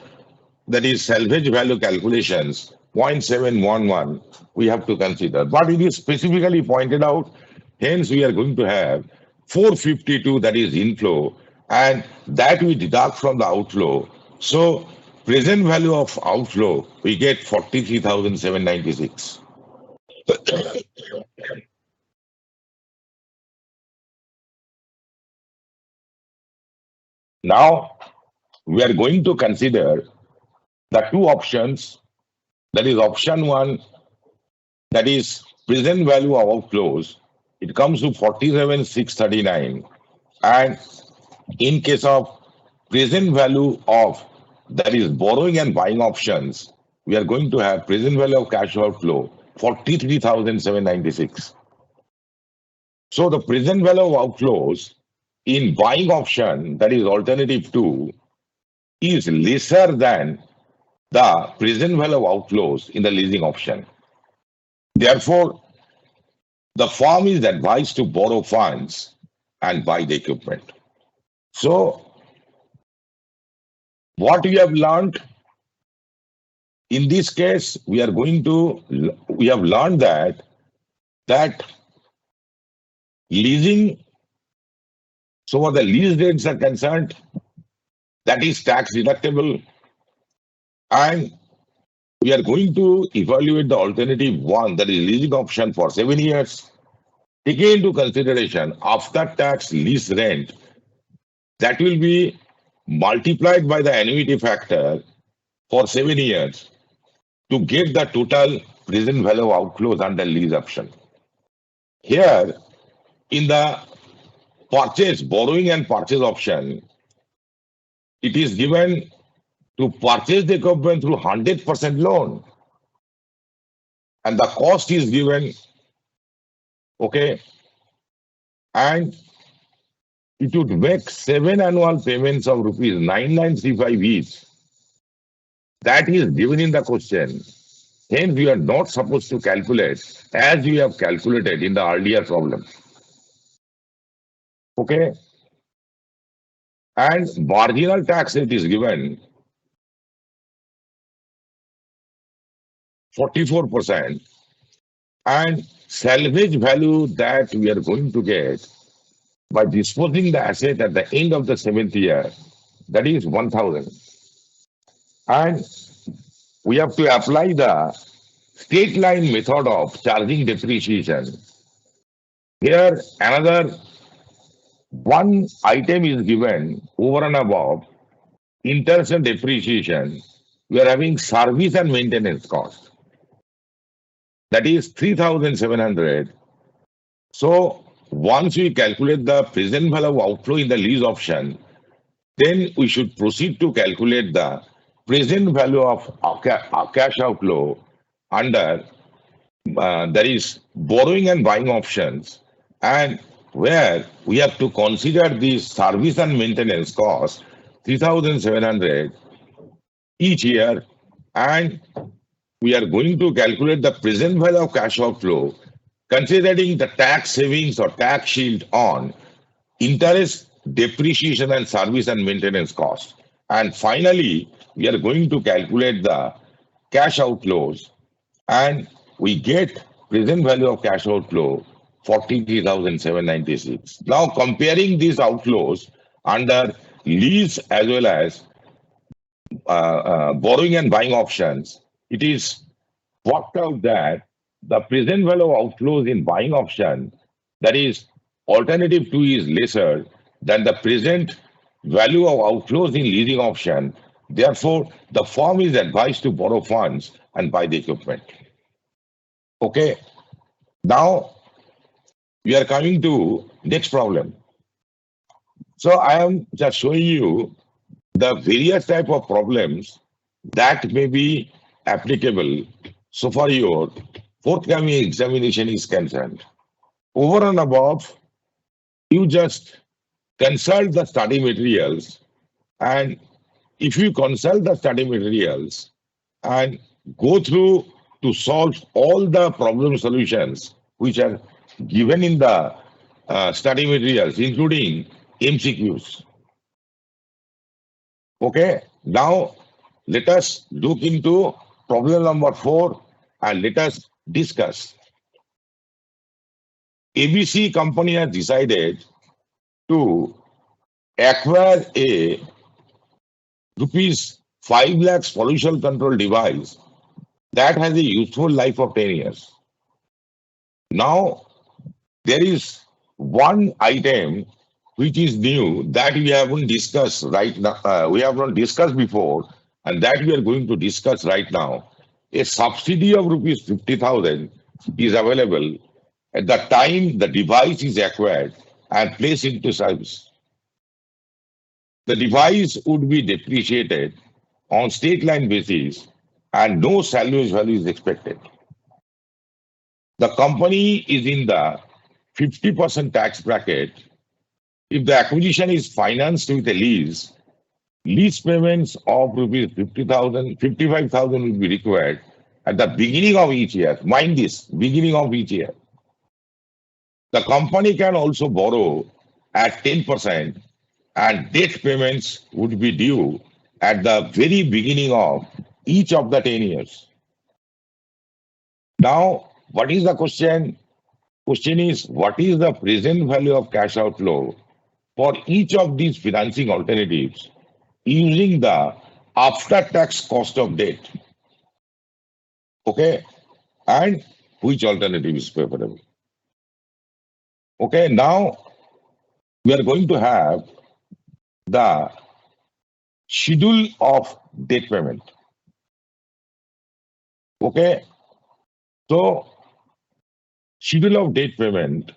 that is salvage value calculations, 0.711, we have to consider. But it is specifically pointed out, hence we are going to have 452, that is inflow, and that we deduct from the outflow. So present value of outflow, we get 43,796. Now we are going to consider the two options, that is option one, that is present value of outflows. It comes to 47,639, and in case of present value of, that is borrowing and buying options, we are going to have present value of cash outflow 43,796. So the present value of outflows in buying option, that is alternative 2, is lesser than the present value of outflows in the leasing option. Therefore, the firm is advised to borrow funds and buy the equipment. So what we have learned in this case, we have learned that leasing, so what the lease rates are concerned, that is tax deductible, and we are going to evaluate the alternative 1, that is leasing option for 7 years. Taking into consideration after tax lease rent, that will be multiplied by the annuity factor for 7 years to get the total present value of outflows under lease option. Here, in the purchase, borrowing and purchase option, it is given to purchase the equipment through 100% loan, and the cost is given, okay, and it would make 7 annual payments of rupees 9935 each. That is given in the question. Hence, we are not supposed to calculate as we have calculated in the earlier problem. Okay? And marginal tax rate is given 44%. And salvage value that we are going to get by disposing the asset at the end of the 7th year, that is 1,000. And we have to apply the state line method of charging depreciation. Here, another one item is given over and above interest and depreciation. We are having service and maintenance cost. That is 3,700. So once we calculate the present value of outflow in the lease option, then we should proceed to calculate the present value of cash outflow under that is borrowing and buying options, and where we have to consider the service and maintenance cost 3,700 each year, and we are going to calculate the present value of cash outflow considering the tax savings or tax shield on interest, depreciation, and service and maintenance cost. And finally, we are going to calculate the cash outflows, and we get present value of cash outflow 43,796. Now, comparing these outflows under lease as well as borrowing and buying options, it is worked out that the present value of outflows in buying option, that is alternative 2, is lesser than the present value of outflows in leasing option. Therefore, the firm is advised to borrow funds and buy the equipment. Okay. Now, we are coming to next problem. So I am just showing you the various type of problems that may be applicable so far your forthcoming examination is concerned. Over and above, you just consult the study materials, and if you consult the study materials and go through to solve all the problem solutions which are given in the study materials, including MCQs. Okay, now let us look into problem number 4 and let us discuss. ABC company has decided to acquire a rupees 5 lakhs pollution control device that has a useful life of 10 years. Now, there is one item which is new that we haven't discussed right now. We have not discussed before, and that we are going to discuss right now. A subsidy of rupees 50,000 is available at the time the device is acquired and placed into service. The device would be depreciated on state line basis and no salvage value is expected. The company is in the 50% tax bracket. If the acquisition is financed with a lease payments of rupees 50,000, 55,000 will be required at the beginning of each year. Mind this, beginning of each year. The company can also borrow at 10%, and debt payments would be due at the very beginning of each of the 10 years. Now, what is the question? Question is, what is the present value of cash outflow for each of these financing alternatives using the after-tax cost of debt? Okay, and which alternative is preferable? Okay, now we are going to have the schedule of debt payment. Okay, so schedule of debt payment,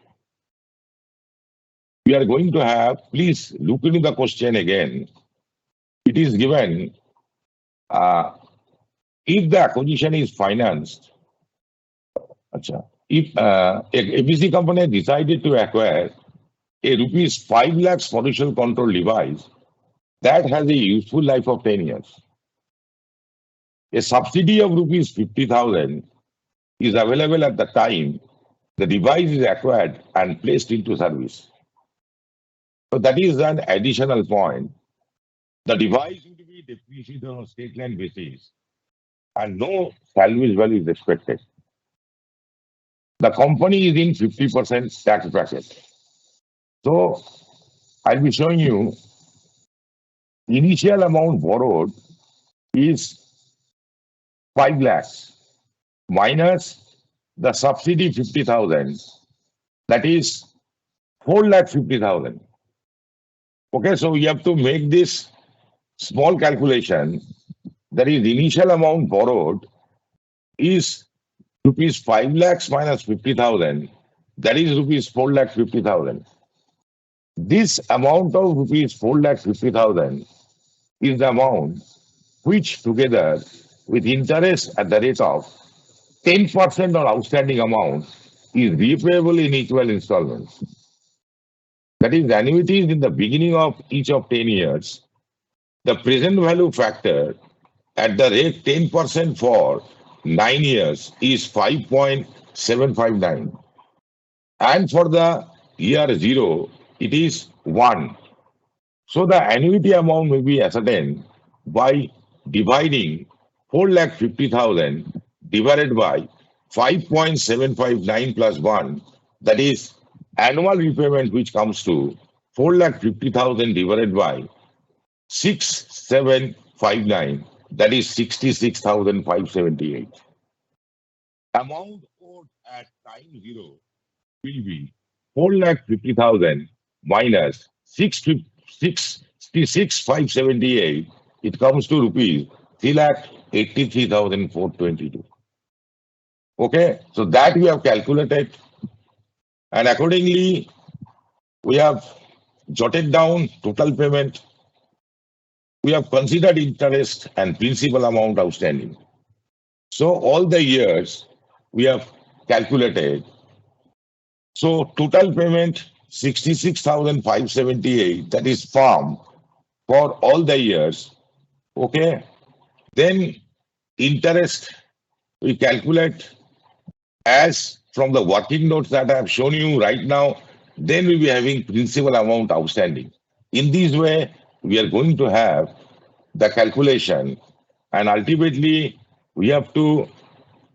we are going to have, please look into the question again. It is given, if the acquisition is financed, if ABC company decided to acquire a rupees 5 lakhs pollution control device that has a useful life of 10 years. A subsidy of rupees 50,000 is available at the time the device is acquired and placed into service. So that is an additional point. The device would be depreciated on a state line basis and no salvage value is expected. The company is in 50% tax bracket. So I'll be showing you initial amount borrowed is 5 lakhs minus the subsidy 50,000, that is 4 lakh 50,000. Okay, so you have to make this small calculation. That is, initial amount borrowed is rupees 5 lakhs minus 50,000, that is rupees 4 lakh 50,000. This amount of rupees 4 lakh 50,000 is the amount which, together with interest at the rate of 10% on outstanding amount, is repayable in equal installments. That is, annuities in the beginning of each of 10 years, the present value factor at the rate 10% for 9 years is 5.759. And for the year 0, it is 1. So the annuity amount may be ascertained by dividing 4,50,000 divided by 5.759 plus 1, that is annual repayment, which comes to 4,50,000 divided by 6,759, that is 66,578. Amount owed at time 0 will be 4,50,000 minus 66,578. It comes to rupees 3,83,422. Okay, so that we have calculated, and accordingly we have jotted down total payment. We have considered interest and principal amount outstanding. So all the years we have calculated. So total payment 66,578, that is firm for all the years. Okay. Then interest we calculate as from the working notes that I have shown you right now. Then we'll be having principal amount outstanding. In this way, we are going to have the calculation, and ultimately we have to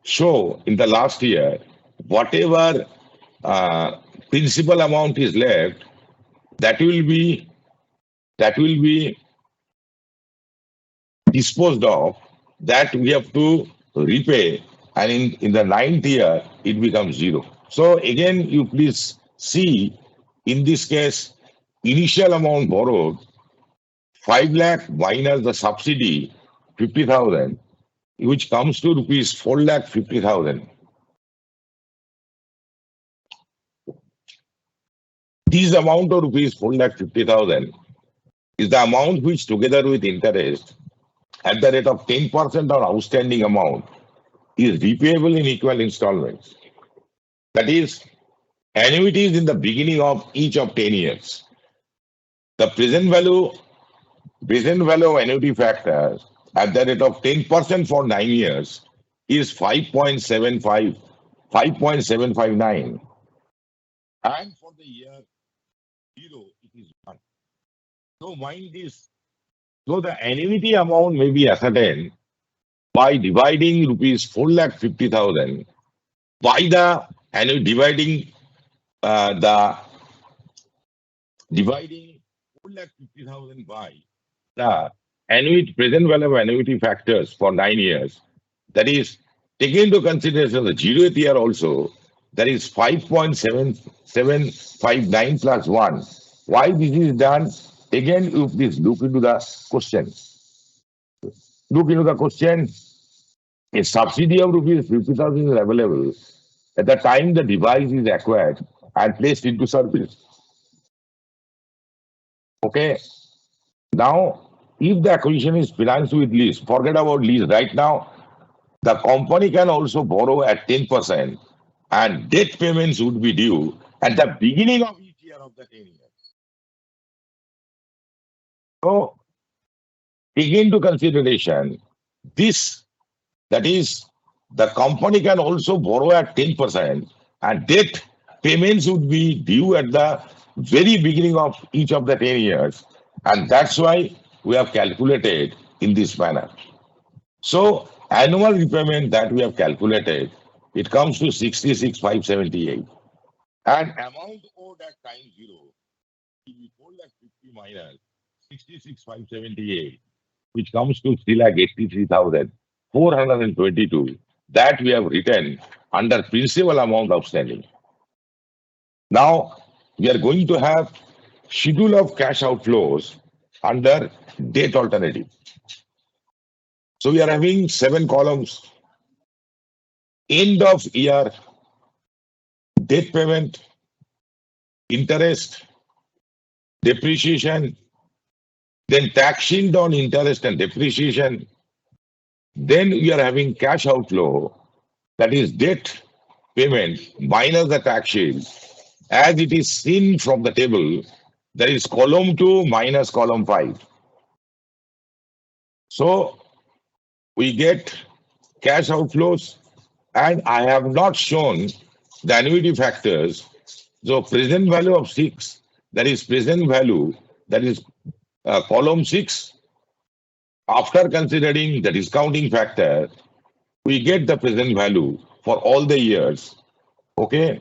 show in the last year whatever principal amount is left, that will be disposed of, that we have to repay, and in the 9th year it becomes 0. So again, you please see, in this case, initial amount borrowed 5 lakh minus the subsidy 50,000, which comes to rupees 4 lakh 50,000. This amount of rupees 4 lakh 50,000 is the amount which, together with interest at the rate of 10% on outstanding amount, is repayable in equal installments. That is, annuities in the beginning of each of 10 years. The present value of annuity factor at the rate of 10% for 9 years is 5.759. And for the year 0, it is 1. So mind this. So the annuity amount may be ascertained by dividing rupees 4,50,000 by the dividing 4,50,000 by the annuity present value of annuity factors for 9 years. That is, taking into consideration the 0th year also, that is 5.7759 plus 1. Why this is done? Again, you please look into the question. Look into the question. A subsidy of rupees 50,000 is available at the time the device is acquired and placed into service. Okay. Now, if the acquisition is financed with lease, forget about lease. Right now, the company can also borrow at 10%, and debt payments would be due at the beginning of each year of the 10 years. So, take into consideration this That is, the company can also borrow at 10%, and debt payments would be due at the very beginning of each of the 10 years. And that's why we have calculated in this manner. So annual repayment that we have calculated, it comes to 66,578. And amount owed at time zero will be 4,50,000 minus 66,578, which comes to 3,83,422. That we have written under principal amount outstanding. Now we are going to have schedule of cash outflows under debt alternative. So we are having 7 columns. End of year debt payment, interest, depreciation, then tax shield on interest and depreciation. Then we are having cash outflow, that is debt payment minus the tax shield. As it is seen from the table, there is column 2 minus column 5. So we get cash outflows, and I have not shown the annuity factors. So present value of 6, that is present value, that is column 6. After considering the discounting factor, we get the present value for all the years. Okay.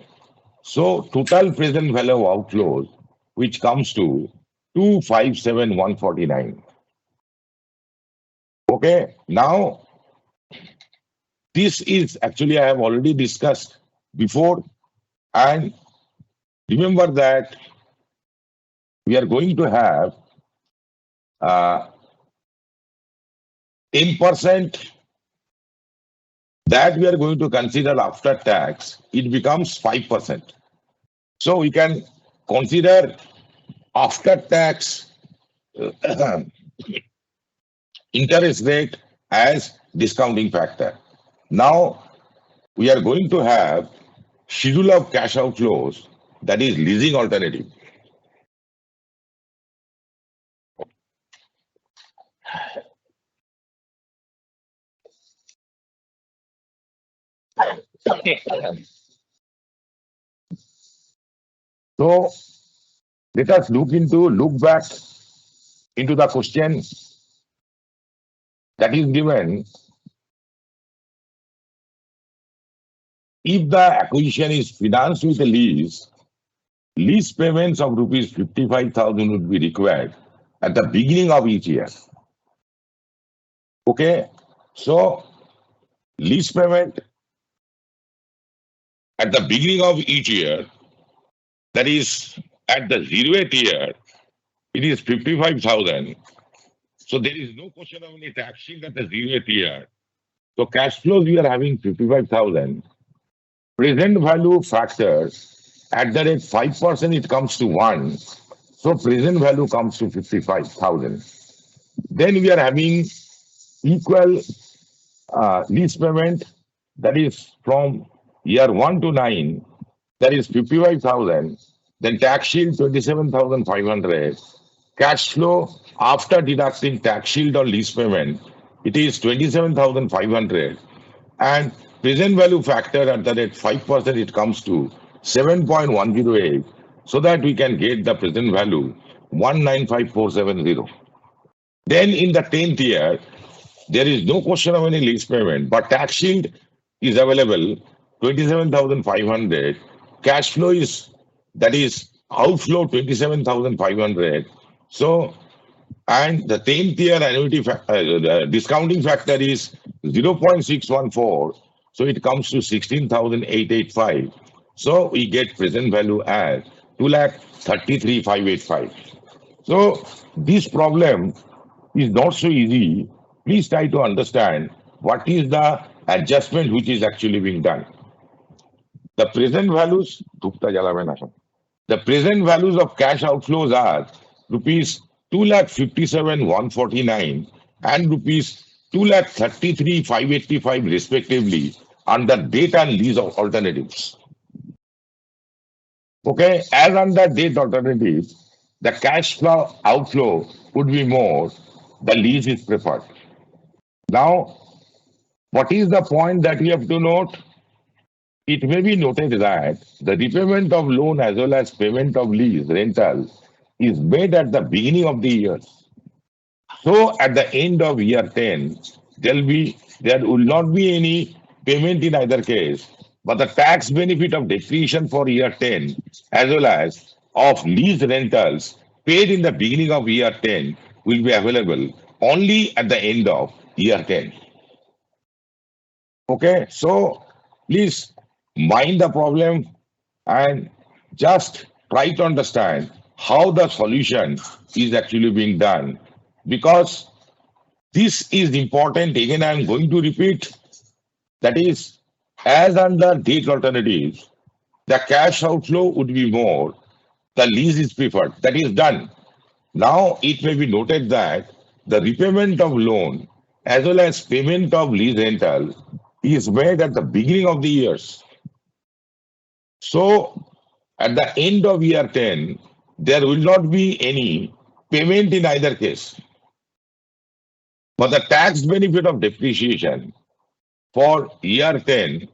So total present value of outflows, which comes to 257,149. Okay. Now, this is actually I have already discussed before, and remember that we are going to have 10% that we are going to consider after tax. It becomes 5%. So we can consider after tax interest rate as discounting factor. Now we are going to have schedule of cash outflows, that is leasing alternative. So let us look back into the question that is given. If the acquisition is financed with a lease payments of rupees 55,000 would be required at the beginning of each year. Okay, so lease payment at the beginning of each year, that is at the 0th year, it is 55,000. So there is no question of any tax shield at the 0th year. So cash flows we are having 55,000. Present value factor at the rate 5%, it comes to 1. So present value comes to 55,000. Then we are having equal lease payment, that is from year 1 to 9, that is 55,000. Then tax shield 27,500. Cash flow after deducting tax shield or lease payment, it is 27,500. And present value factor at the rate 5%, it comes to 7.108, so that we can get the present value 195,470. Then in the 10th year, there is no question of any lease payment, but tax shield is available 27,500. Cash flow is, that is outflow 27,500. So, and the 10th year annuity discounting factor is 0.614. So it comes to 16,885. So we get present value as 2,33,585. So this problem is not so easy. Please try to understand what is the adjustment which is actually being done. The present values, the present values of cash outflows are rupees 2,57,149 and rupees 2,33,585 respectively under debt and lease of alternatives. Okay, as under debt alternatives, the cash flow outflow would be more, the lease is preferred. Now, What is the point that we have to note? It may be noted that the repayment of loan as well as payment of lease rental is made at the beginning of the year. So at the end of year 10, there will not be any payment in either case, but the tax benefit of depreciation for year 10 as well as of lease rentals paid in the beginning of year 10 will be available only at the end of year 10. Okay, so please mind the problem and just try to understand how the solution is actually being done, because this is important. Again, I am going to repeat, that is, as under debt alternatives, the cash outflow would be more, the lease is preferred. That is done. Now, it may be noted that the repayment of loan as well as payment of lease rental is made at the beginning of the years. So, at the end of year 10, there will not be any payment in either case. But the tax benefit of depreciation for year 10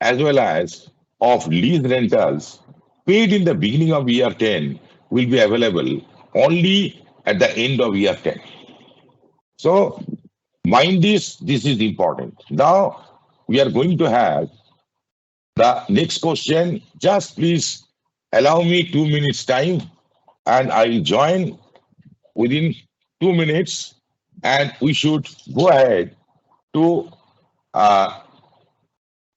as well as of lease rentals paid in the beginning of year 10 will be available only at the end of year 10. So mind this is important. Now we are going to have the next question. Just please allow me 2 minutes time and I will join within 2 minutes, and we should go ahead to uh,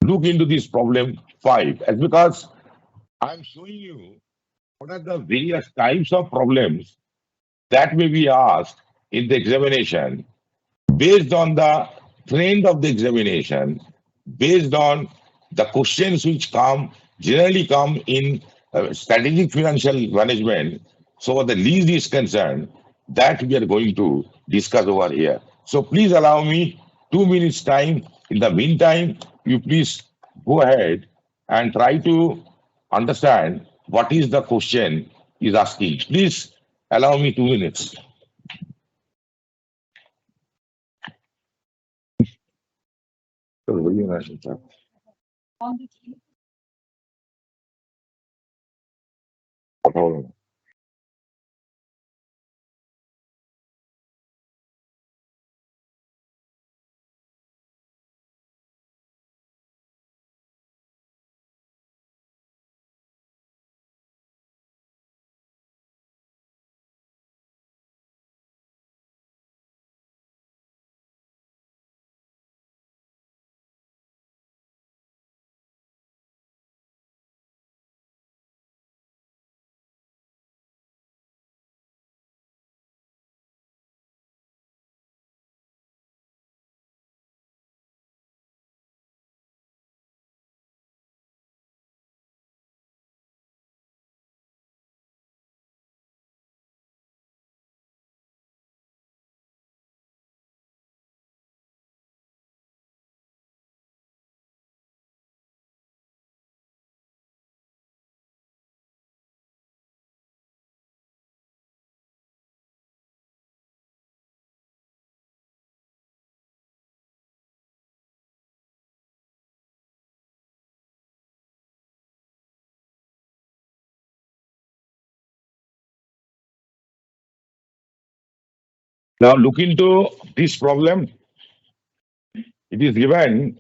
look into this problem 5, as because I'm showing you what are the various types of problems that may be asked in the examination based on the trend of the examination, based on the questions which generally come in strategic financial management. So what the lease is concerned, that we are going to discuss over here. So please allow me 2 minutes time. In the meantime, you please go ahead and try to understand what is the question is asking. Please allow me 2 minutes. Now look into this problem. It is given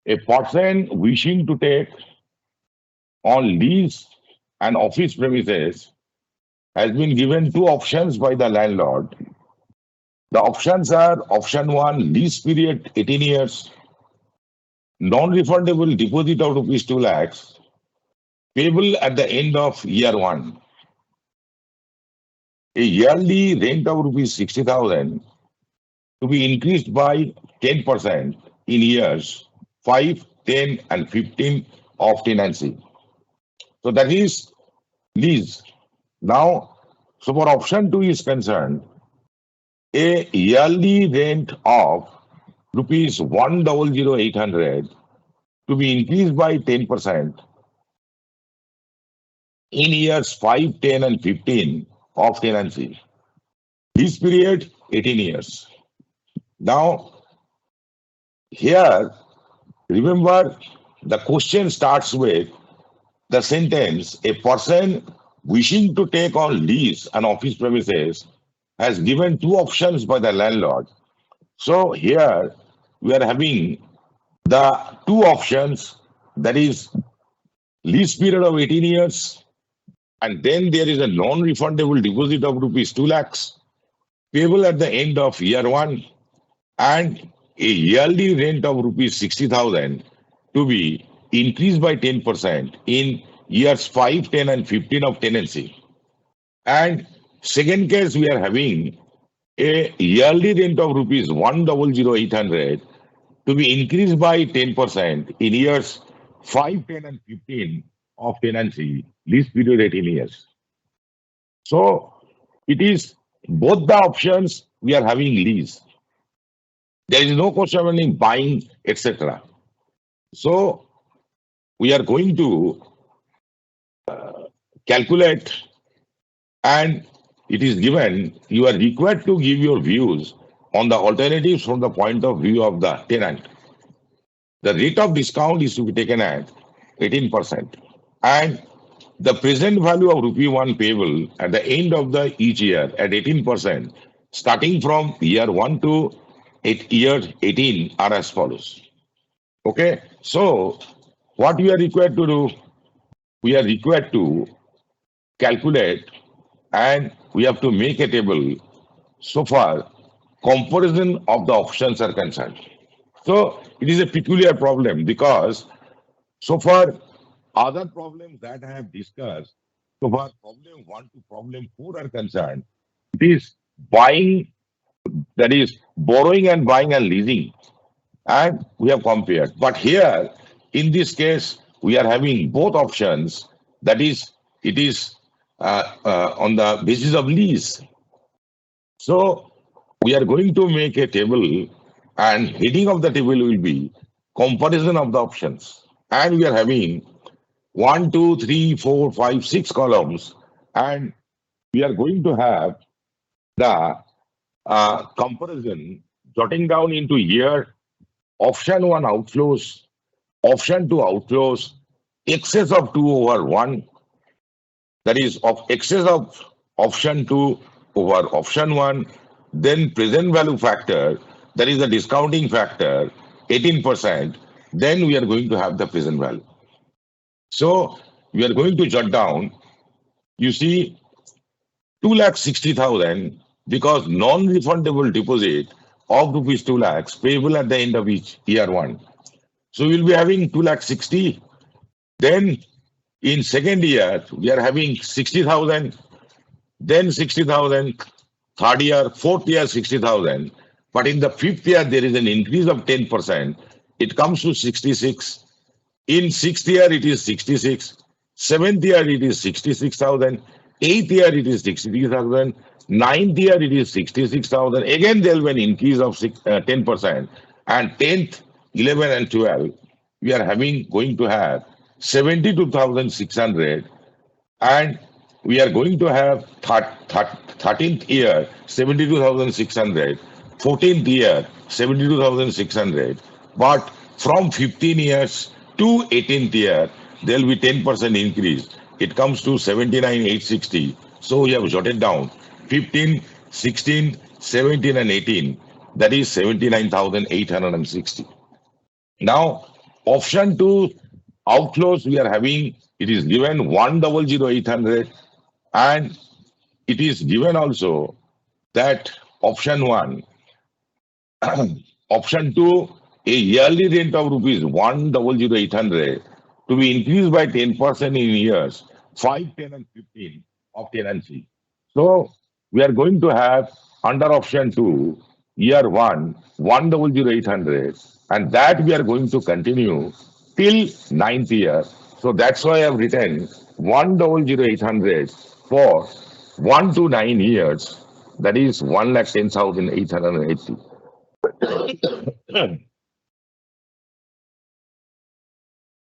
a person wishing to take on lease an office premises has been given two options by the landlord. The options are: option 1, lease period 18 years, non-refundable deposit of rupees 2 lakhs, payable at the end of year 1, a yearly rent of rupees 60,000 to be increased by 10% in years 5, 10, and 15 of tenancy. So that is lease. Now, so for option 2 is concerned, a yearly rent of rupees 1,00800 to be increased by 10% in years 5, 10, and 15 of tenancy. This period 18 years. Now, Here, remember, the question starts with the sentence, a person wishing to take on lease an office premises has given two options by the landlord. So here we are having the two options, that is lease period of 18 years, and then there is a non-refundable deposit of rupees 2 lakhs payable at the end of year one, and a yearly rent of rupees 60,000 to be increased by 10% in years 5, 10, and 15 of tenancy. And second case, we are having a yearly rent of rupees 1,00800 to be increased by 10% in years 5, 10, and 15 of tenancy, lease period 18 years. So it is both the options we are having lease. There is no question in buying, etc. So we are going to calculate, and it is given you are required to give your views on the alternatives from the point of view of the tenant. The rate of discount is to be taken at 18%, and the present value of rupee 1 payable at the end of the each year at 18%, starting from year 1 to year 18 are as follows. Okay, so what we are required to do? We are required to calculate, and we have to make a table so far comparison of the options are concerned. So it is a peculiar problem because so far other problems that I have discussed, so far problem 1 to problem 4 are concerned, it is buying, that is borrowing and buying and leasing, and we have compared. But here, in this case, we are having both options, that is, it is on the basis of lease. So we are going to make a table, and heading of the table will be comparison of the options. And we are having 1, 2, 3, 4, 5, 6 columns, and we are going to have the comparison jotting down into year, option 1 outflows, option 2 outflows, excess of 2 over 1, that is of excess of option 2 over option 1, then present value factor, that is the discounting factor, 18%, then we are going to have the present value. So we are going to jot down, you see, 2,60,000 because non-refundable deposit of rupees 2 lakhs payable at the end of each year one. So we'll be having 2,60,000. Then in second year, we are having 60,000, then 60,000, third year, fourth year, 60,000. But in the fifth year, there is an increase of 10%. It comes to 66. In sixth year, it is 66. Seventh year, it is 66,000. Eighth year, it is 63,000. Ninth year, it is 66,000. Again, there will be an increase of 10%. And 10th, 11, and 12, we are going to have 72,600. And we are going to have 13th year, 72,600. 14th year, 72,600. But from 15 years to 18th year, there will be 10% increase. It comes to 79,860. So we have jotted down 15, 16, 17, and 18. That is 79,860. Now, option 2 outflows we are having, it is given 1,00800, and it is given also that option 1, option 2, a yearly rent of rupees 1,00800 to be increased by 10% in years 5, 10, and 15 of tenancy. So we are going to have under option 2, year 1, 1,00800, and that we are going to continue till 9th year. So that's why I have written 1,00800 for 1 to 9 years. That is 1,10,880.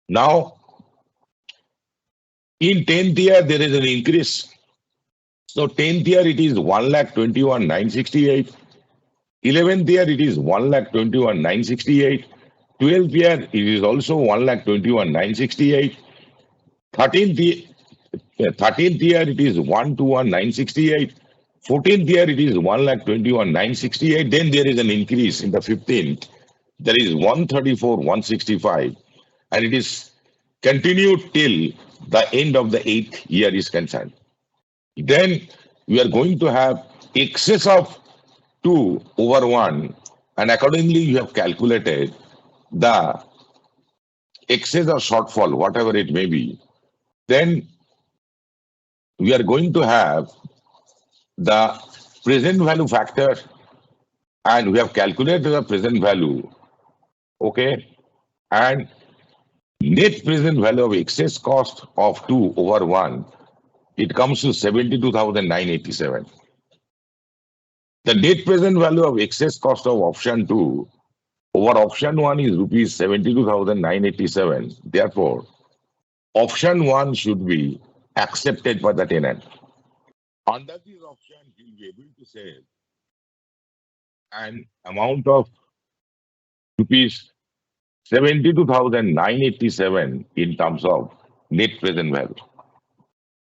Now, in 10th year, there is an increase. So 10th year, it is 1,21,968. 11th year, it is 1,21,968. 12th year, it is also 1,21,968. 13th year, 13th year, it is 121,968. 14th year, it is 1,21,968. Then there is an increase in the 15th. There is 134,165. And it is continued till the end of the 8th year is concerned. Then we are going to have excess of 2 over 1, and accordingly you have calculated the excess or shortfall, whatever it may be. Then we are going to have the present value factor, and we have calculated the present value, okay, and net present value of excess cost of 2 over 1, it comes to 72,987. The net present value of excess cost of option 2 over option 1 is rupees 72,987. Therefore, option 1 should be accepted by the tenant. Under this option, he will be able to save an amount of rupees 72,987 in terms of net present value.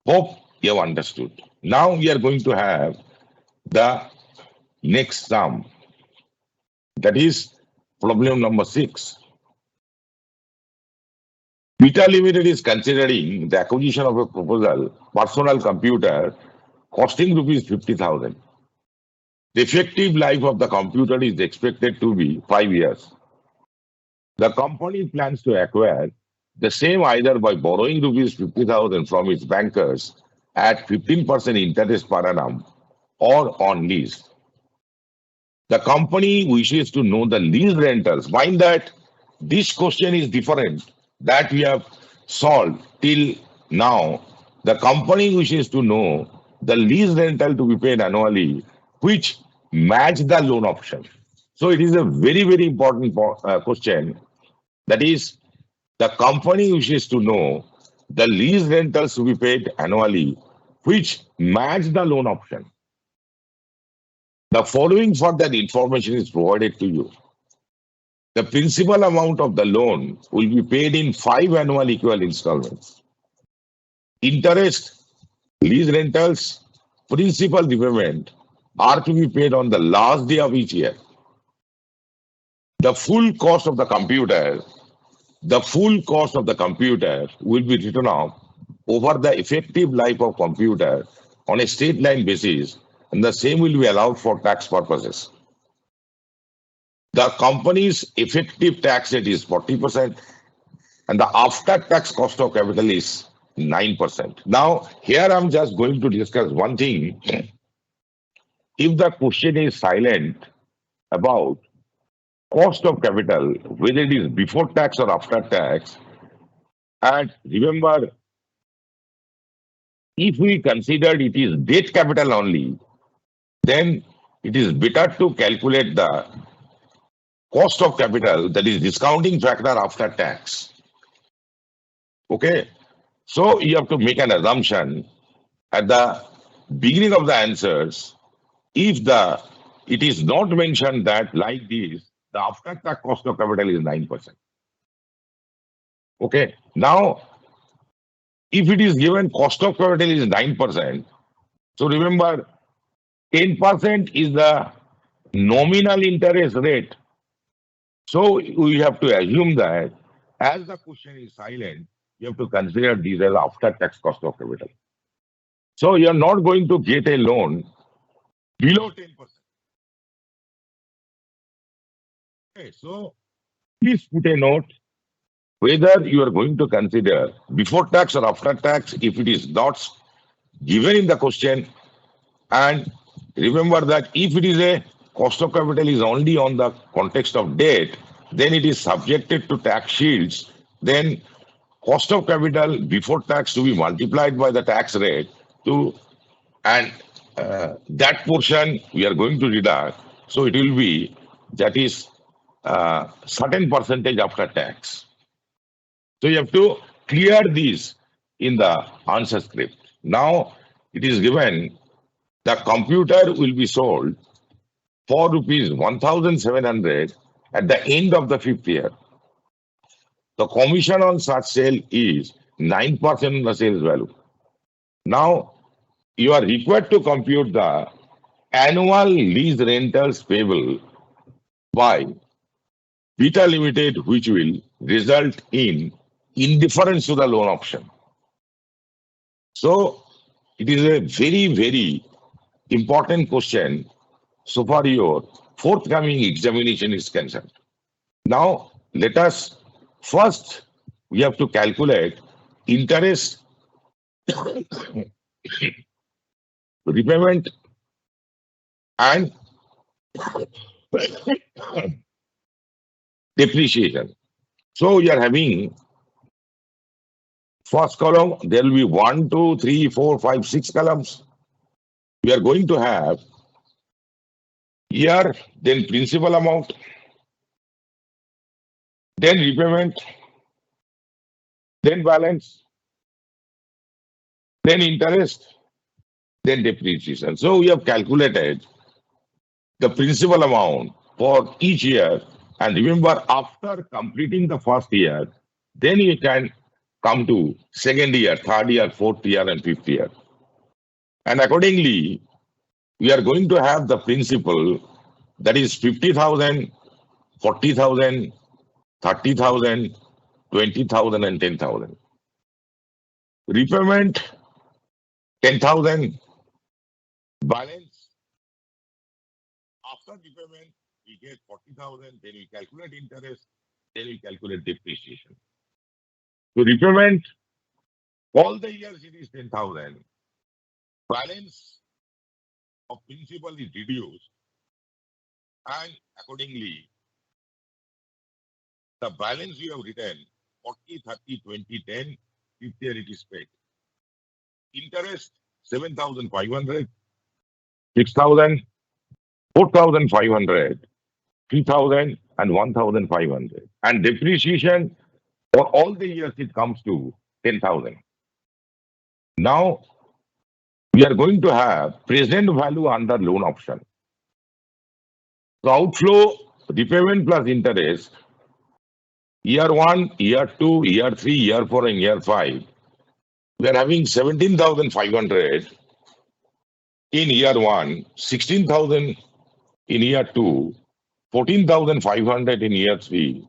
Hope you have understood. Now we are going to have the next sum. That is problem number 6. Beta Limited is considering the acquisition of a proposal personal computer costing rupees 50,000. The effective life of the computer is expected to be 5 years. The company plans to acquire the same either by borrowing rupees 50,000 from its bankers at 15% interest per annum or on lease. The company wishes to know the lease rentals. Mind that this question is different that we have solved till now. The company wishes to know the lease rental to be paid annually, which match the loan option. So it is a very, very important question. That is, the company wishes to know the lease rentals to be paid annually, which match the loan option. The following further information is provided to you. The principal amount of the loan will be paid in 5 annual equal installments. Interest, lease rentals, principal repayment are to be paid on the last day of each year. The full cost of the computer will be written off over the effective life of computer on a straight line basis, and the same will be allowed for tax purposes. The company's effective tax rate is 40%, and the after-tax cost of capital is 9%. Now, here I'm just going to discuss one thing. If the question is silent about cost of capital, whether it is before tax or after tax, and remember, if we consider it is debt capital only, then it is better to calculate the cost of capital, that is discounting factor after tax. Okay, so you have to make an assumption at the beginning of the answers. If it is not mentioned that like this, the after tax cost of capital is 9%. Okay, now if it is given cost of capital is 9%, so remember 10% is the nominal interest rate. So we have to assume that as the question is silent, you have to consider these as after tax cost of capital. So you are not going to get a loan below 10%. Okay, so please put a note whether you are going to consider before tax or after tax if it is not given in the question. And remember that if it is a cost of capital is only on the context of debt, then it is subjected to tax shields. Then cost of capital before tax to be multiplied by the tax rate and that portion we are going to deduct. So it will be, that is certain percentage after tax. So you have to clear these in the answer script. Now it is given the computer will be sold for rupees 1,700 at the end of the fifth year. The commission on such sale is 9% of the sales value. Now, you are required to compute the annual lease rentals payable by Beta Limited, which will result in indifference to the loan option. So, it is a very, very important question so far your forthcoming examination is concerned. Now, let us first, we have to calculate interest, repayment, and depreciation. So, you are having first column, there will be 1, 2, 3, 4, 5, 6 columns. We are going to have year, then principal amount, then repayment, then balance, then interest, then depreciation. So we have calculated the principal amount for each year. And remember, after completing the first year, then you can come to second year, third year, fourth year, and fifth year. And accordingly, we are going to have the principal that is 50,000, 40,000, 30,000, 20,000, and 10,000. Repayment 10,000. Balance after repayment we get 40,000. Then we calculate interest. Then we calculate depreciation. So repayment all the years it is 10,000. Balance of principal is reduced, and accordingly the balance we have written 40, 30, 20, 10. Fifth year it is paid. Interest 7,500, 6,000, 4,500, 3,000, and 1,500. And depreciation for all the years it comes to 10,000. Now we are going to have present value under loan option. So outflow, repayment plus interest, year 1, year 2, year 3, year 4, and year 5. We are having 17,500 in year 1, 16,000 in year 2, 14,500 in year 3.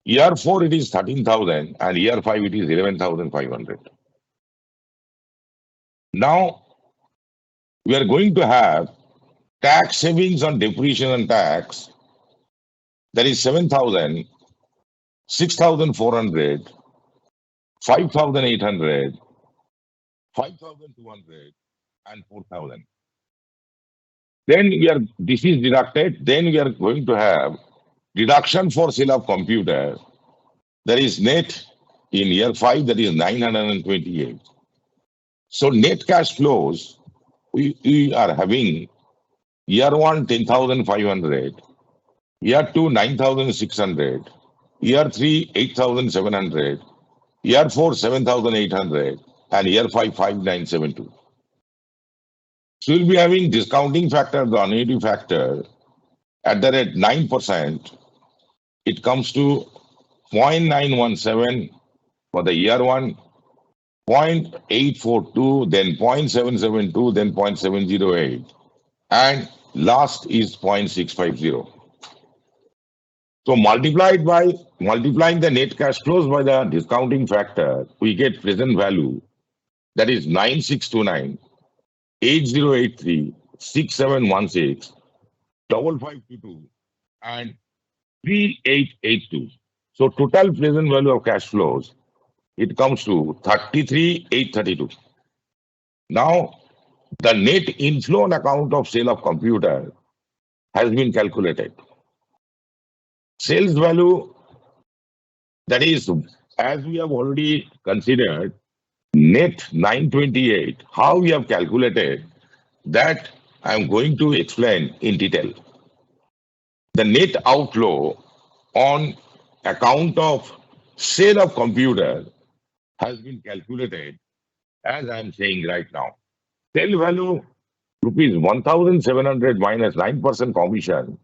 Year 4 it is 13,000 and year 5 it is 11,500. Now we are going to have tax savings on depreciation and tax, that is 7,000, 6,400, 5,800, 5,200, and 4,000. Then this is deducted. Then we are going to have deduction for sale of computer. There is net in year 5, that is 928. So net cash flows, we are having year 1, 10,500, year 2, 9,600, year 3, 8,700, year 4, 7,800, and year 5, 5,972. So we'll be having discounting factor, the annuity factor, at the rate 9%. It comes to 0.917 for the year 1, 0.842, then 0.772, then 0.708, and last is 0.650. So multiplying the net cash flows by the discounting factor, we get present value, that is 9629, 8083, 6716, 5522, and 3882. So total present value of cash flows, it comes to 33,832. Now, the net inflow on account of sale of computer has been calculated. Sales value, that is, as we have already considered, net 928. How we have calculated that I am going to explain in detail. The net outflow on account of sale of computer has been calculated as I am saying right now. Sale value rupees 1,700 minus 9% commission,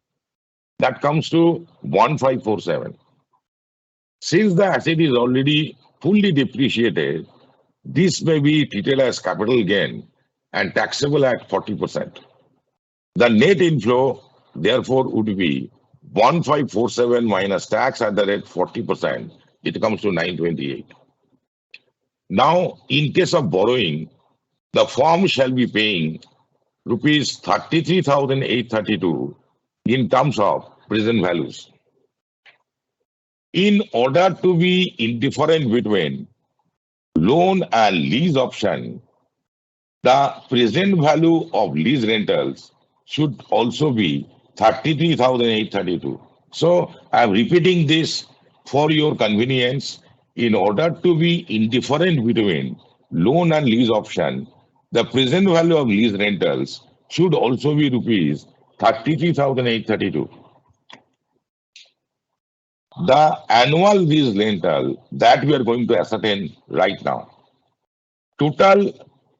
that comes to 1,547. Since the asset is already fully depreciated, this may be treated as capital gain and taxable at 40%. The net inflow, therefore, would be 1,547 minus tax at the rate 40%. It comes to 928. Now, in case of borrowing, the firm shall be paying rupees 33,832 in terms of present values. In order to be indifferent between loan and lease option, the present value of lease rentals should also be 33,832. So I'm repeating this for your convenience. In order to be indifferent between loan and lease option, the present value of lease rentals should also be rupees 33,832. The annual lease rental that we are going to ascertain right now. Total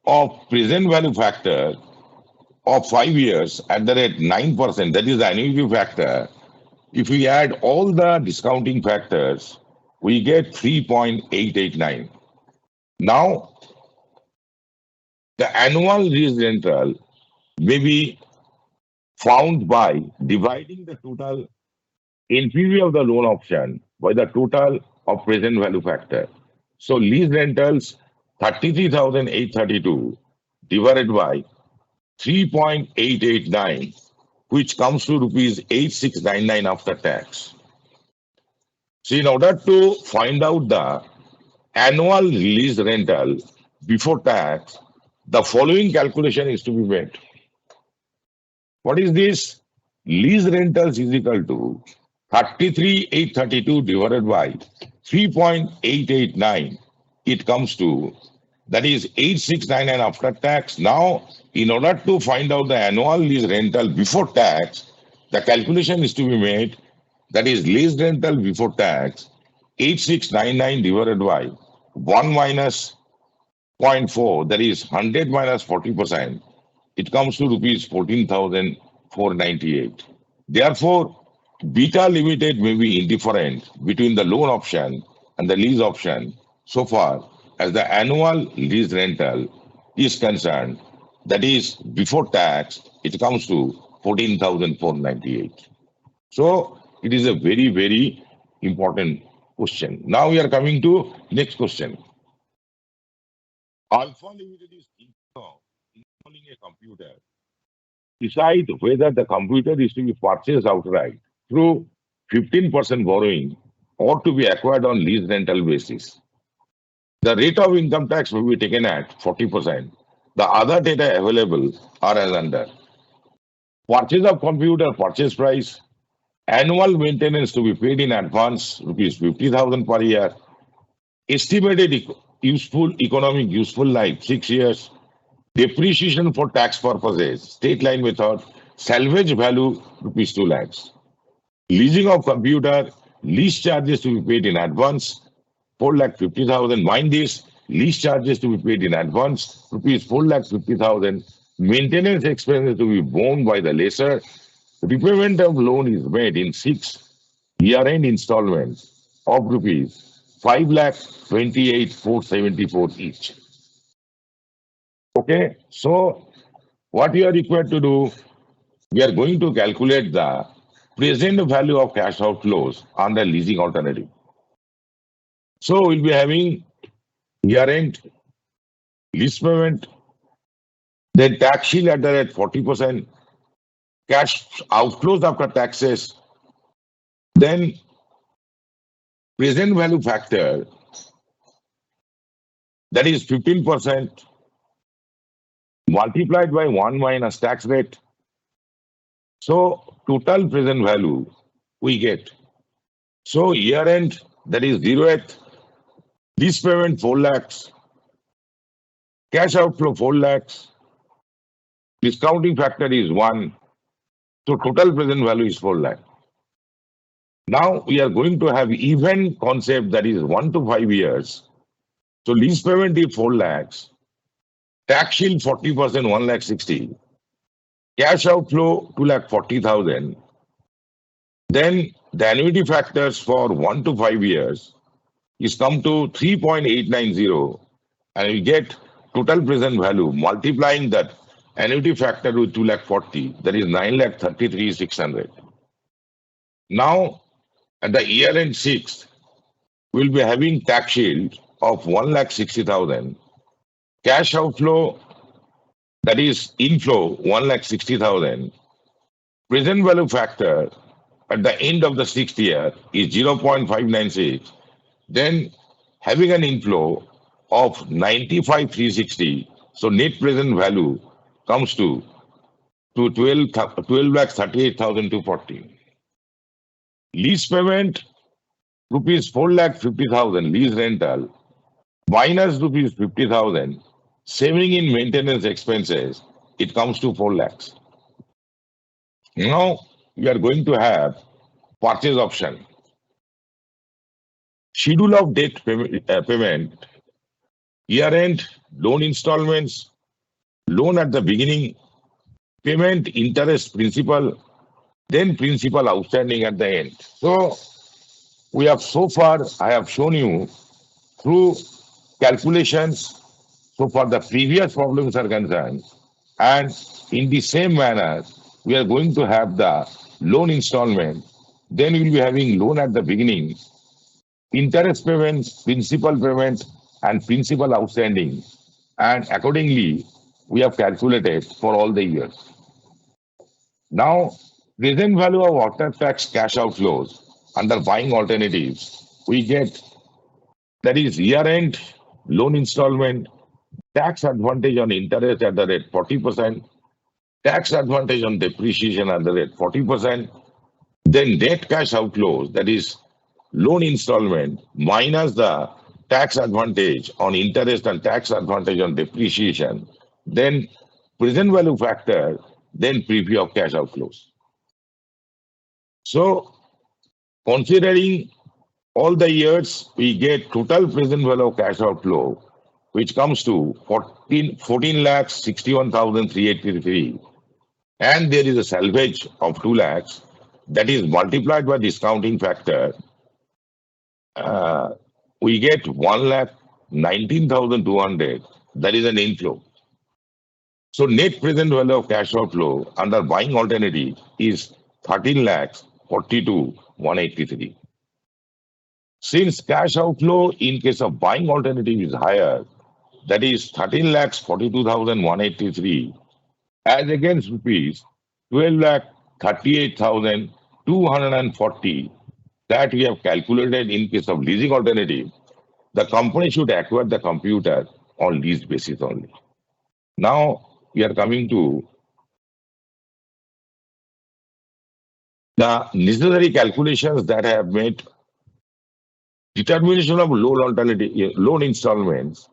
of present value factor of 5 years at the rate 9%, that is the annuity factor. If we add all the discounting factors, we get 3.889. Now, the annual lease rental may be found by dividing the total NPV of the loan option by the total of present value factor. So lease rentals 33,832 divided by 3.889, which comes to rupees 8699 after tax. So in order to find out the annual lease rental before tax, the following calculation is to be made. What is this? Lease rentals is equal to 33,832 divided by 3.889. It comes to, that is 8699 after tax. Now, in order to find out the annual lease rental before tax, the calculation is to be made. That is lease rental before tax, 8699 divided by 1 minus 0.4, that is 100 minus 40%. It comes to rupees 14,498. Therefore, Beta Limited may be indifferent between the loan option and the lease option so far as the annual lease rental is concerned. That is, before tax, it comes to 14,498. So, it is a very, very important question. Now we are coming to next question. Alpha Limited is installing a computer. Decide whether the computer is to be purchased outright through 15% borrowing or to be acquired on lease rental basis. The rate of income tax will be taken at 40%. The other data available are as under. Purchase of computer, purchase price, annual maintenance to be paid in advance, rupees 50,000 per year, estimated economic useful life, 6 years, depreciation for tax purposes, state line method, salvage value, rupees 2 lakhs. Leasing of computer, lease charges to be paid in advance, 4,50,000. Mind this, lease charges to be paid in advance, rupees 4,50,000. Maintenance expenses to be borne by the lessor. Repayment of loan is made in 6 year-end installments of rupees 5,28,474 each. Okay, so what we are required to do, we are going to calculate the present value of cash outflows under leasing alternative. So we'll be having year-end lease payment, then tax shield at the rate 40%, cash outflows after taxes, then present value factor, that is 15%, multiplied by 1 minus tax rate. So total present value we get. So year end, that is 0th, lease payment 4 lakhs, cash outflow 4 lakhs, discounting factor is 1. So total present value is 4 lakhs. Now we are going to have even concept, that is 1 to 5 years. So lease payment is 4 lakhs, tax shield 40%, 1,60,000. Cash outflow 2,40,000. Then the annuity factors for 1 to 5 years is come to 3.890, and we get total present value multiplying that annuity factor with 2,40,000, that is 9,33,600. Now at the year end 6, we'll be having tax shield of 1,60,000, cash outflow, that is inflow 1,60,000, present value factor at the end of the 6th year is 0.596, then having an inflow of 95,360. So net present value comes to 12,38,240. Lease payment rupees 4,50,000 lease rental minus rupees 50,000 saving in maintenance expenses, it comes to 4 lakhs. Now we are going to have purchase option. Schedule of debt payment, year end, loan installments, loan at the beginning, payment, interest, principal, then principal outstanding at the end. So we have so far, I have shown you through calculations. So far the previous problems are concerned, and in the same manner, we are going to have the loan installment. Then we will be having loan at the beginning, interest payment, principal payment, and principal outstanding. And accordingly, we have calculated for all the years. Now, present value of after tax cash outflows under buying alternatives, we get, that is year end loan installment, tax advantage on interest at the rate 40%, tax advantage on depreciation at the rate 40%, then net cash outflows, that is loan installment minus the tax advantage on interest and tax advantage on depreciation, then present value factor, then preview of cash outflows. So considering all the years, we get total present value of cash outflow, which comes to 14 lakhs 61,383, and there is a salvage of 2 lakhs, that is multiplied by discounting factor, we get 1,19,200, that is an inflow. So net present value of cash outflow under buying alternative is 13 lakhs 42,183. Since cash outflow in case of buying alternative is higher, that is 13 lakhs 42,183, as against rupees 12 lakh 38,240 that we have calculated in case of leasing alternative, the company should acquire the computer on lease basis only. Now we are coming to the necessary calculations that I have made. Determination of loan alternative, loan installments,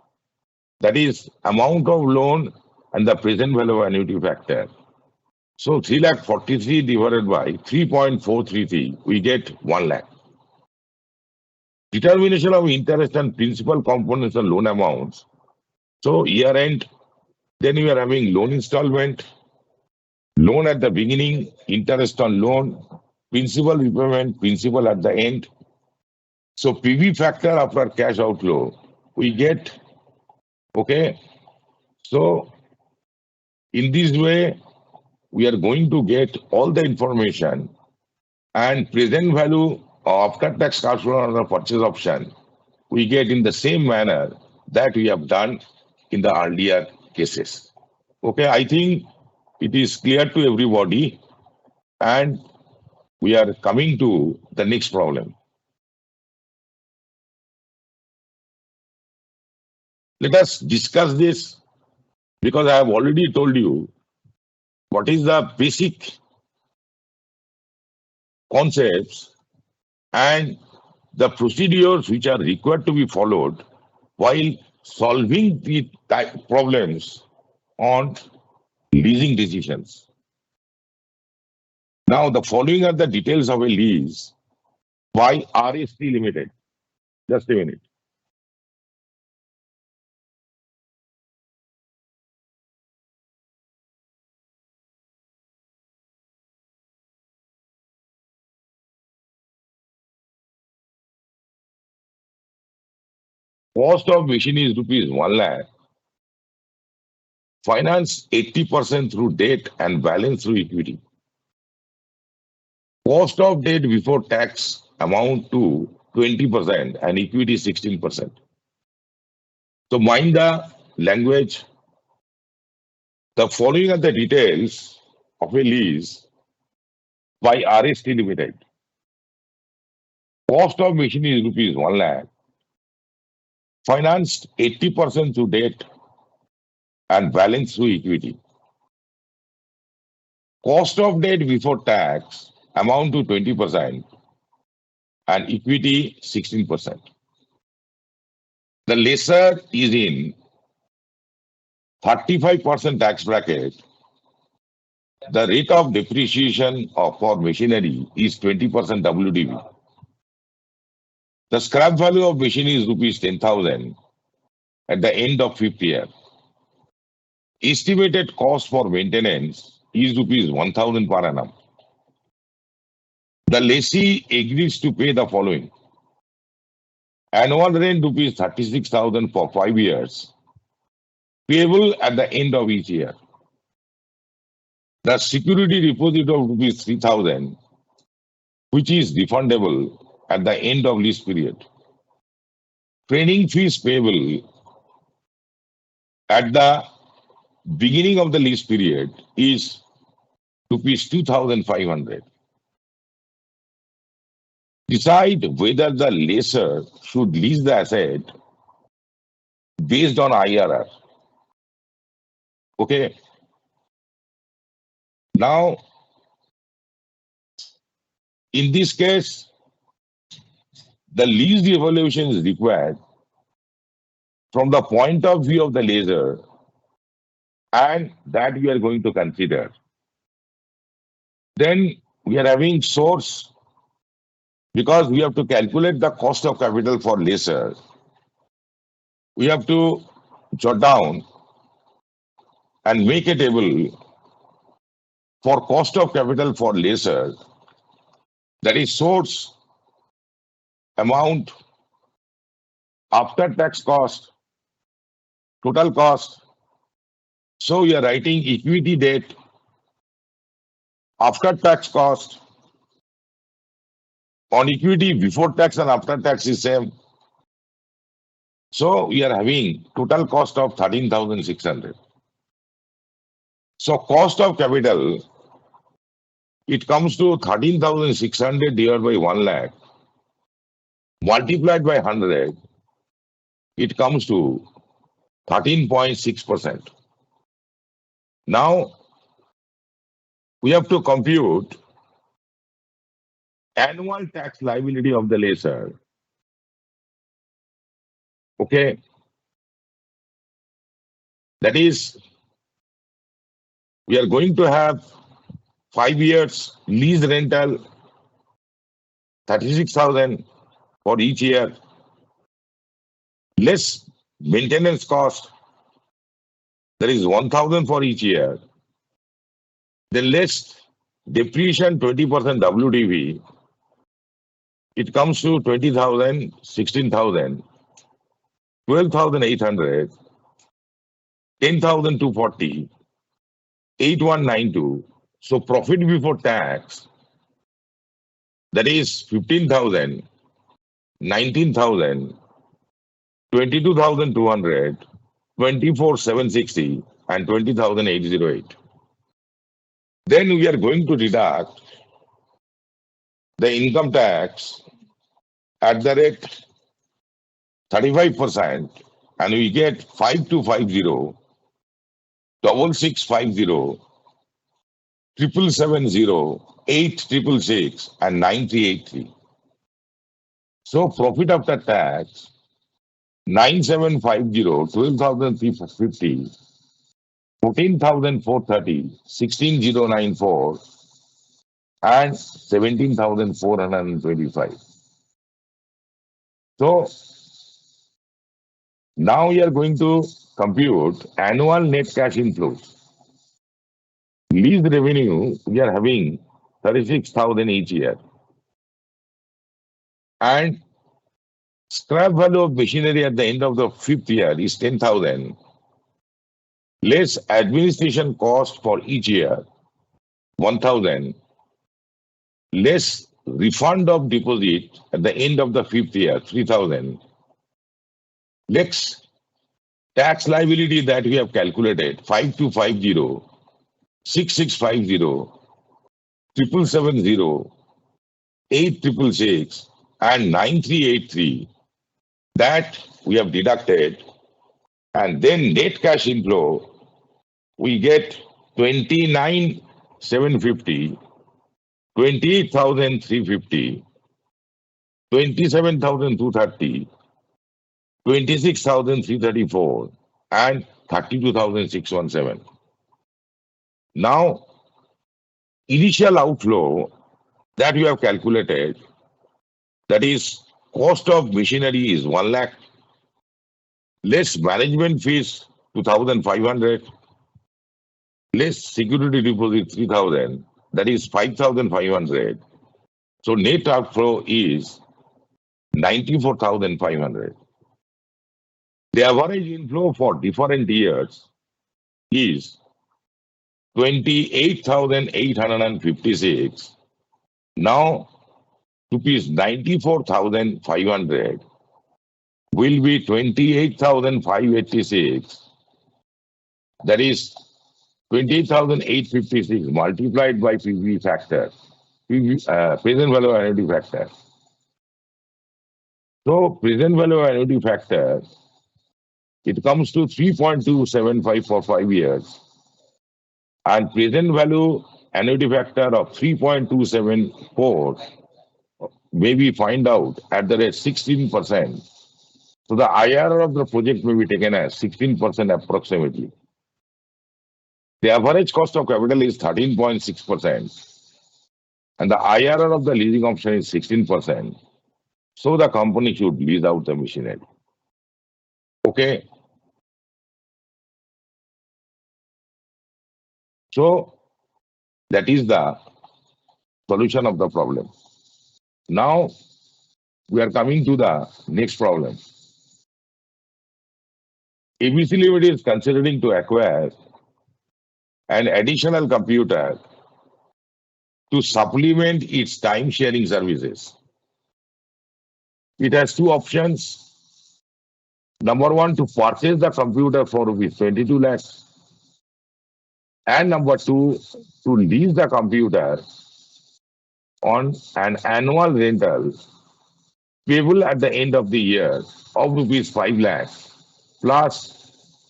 that is amount of loan and the present value of annuity factor. So 3,43,000 divided by 3.433, we get 1 lakh. Determination of interest and principal components and loan amounts. So year end, then we are having loan installment, loan at the beginning, interest on loan, principal repayment, principal at the end. So PV factor after cash outflow, we get, okay. So in this way, we are going to get all the information, and present value after tax cash flow under purchase option, we get in the same manner that we have done in the earlier cases. Okay, I think it is clear to everybody, and we are coming to the next problem. Let us discuss this, because I have already told you what is the basic concepts and the procedures which are required to be followed while solving the problems on leasing decisions. Now, the following are the details of a lease by RST Limited. Just a minute. Cost of machine is rupees 1 lakh. Finance 80% through debt and balance through equity. Cost of debt before tax amount to 20% and equity 16%. So mind the language. The following are the details of a lease by RST Limited. Cost of machine is rupees 1 lakh. Financed 80% through debt and balance through equity. Cost of debt before tax amount to 20% and equity 16%. The lessor is in 35% tax bracket. The rate of depreciation for machinery is 20% WDV. The scrap value of machine is rupees 10,000 at the end of 5th year. Estimated cost for maintenance is rupees 1,000 per annum. The lessee agrees to pay the following: annual rent rupees 36,000 for 5 years, payable at the end of each year. The security deposit of rupees 3,000, which is refundable at the end of lease period. Training fees payable at the beginning of the lease period is rupees 2,500. Decide whether the lessor should lease the asset based on IRR. Okay. Now, in this case, the lease evaluation is required from the point of view of the lessor, and that we are going to consider. Then we are having source, because we have to calculate the cost of capital for lessor. We have to jot down and make a table for cost of capital for lessor, that is source, amount, after tax cost, total cost. So we are writing equity debt, after tax cost, on equity before tax and after tax is same. So we are having total cost of 13,600. So cost of capital, it comes to 13,600 divided by 1 lakh, multiplied by 100, it comes to 13.6%. Now, we have to compute annual tax liability of the lessor. Okay. That is, we are going to have 5 years lease rental, 36,000 for each year, less maintenance cost, there is 1,000 for each year. Then less depreciation 20% WDV, it comes to 20,000, 16,000, 12,800, 10,240, 8,192. So profit before tax, that is 15,000, 19,000, 22,200, 24,760, and 20,808. Then we are going to deduct the income tax at the rate 35%, and we get 5250, 6650, 7770, 8666, and 9383. So profit after tax 9750, 12,350, 14,430, 16,094, and 17,425. So now we are going to compute annual net cash inflows. Lease revenue, we are having 36,000 each year. And Scrap value of machinery at the end of the fifth year is 10,000, less administration cost for each year, 1,000, less refund of deposit at the end of the fifth year, 3,000, less tax liability that we have calculated, 5250, 6650, 7770, 8666, and 9383 that we have deducted, and then net cash inflow, we get 29,750, 28,350, 27,230, 26,334, and 32,617. Now, initial outflow that we have calculated, that is cost of machinery is 1 lakh, less management fees 2,500, less security deposit 3,000, that is 5,500. So net outflow is 94,500. The average inflow for different years is 28,856. Now, rupees 94,500 will be 28,586. That is 28,856 multiplied by PV factor, present value annuity factor. So, present value annuity factor, it comes to 3.275 for 5 years. And present value annuity factor of 3.274 maybe find out at the rate 16%. So the IRR of the project may be taken as 16% approximately. The average cost of capital is 13.6%, and the IRR of the leasing option is 16%. So the company should lease out the machinery. Okay. So that is the solution of the problem. Now we are coming to the next problem. ABC Limited is considering to acquire an additional computer to supplement its time sharing services. It has two options. Number one, to purchase the computer for rupees 22 lakhs. And number two, to lease the computer on an annual rental payable at the end of the year of rupees 5 lakhs plus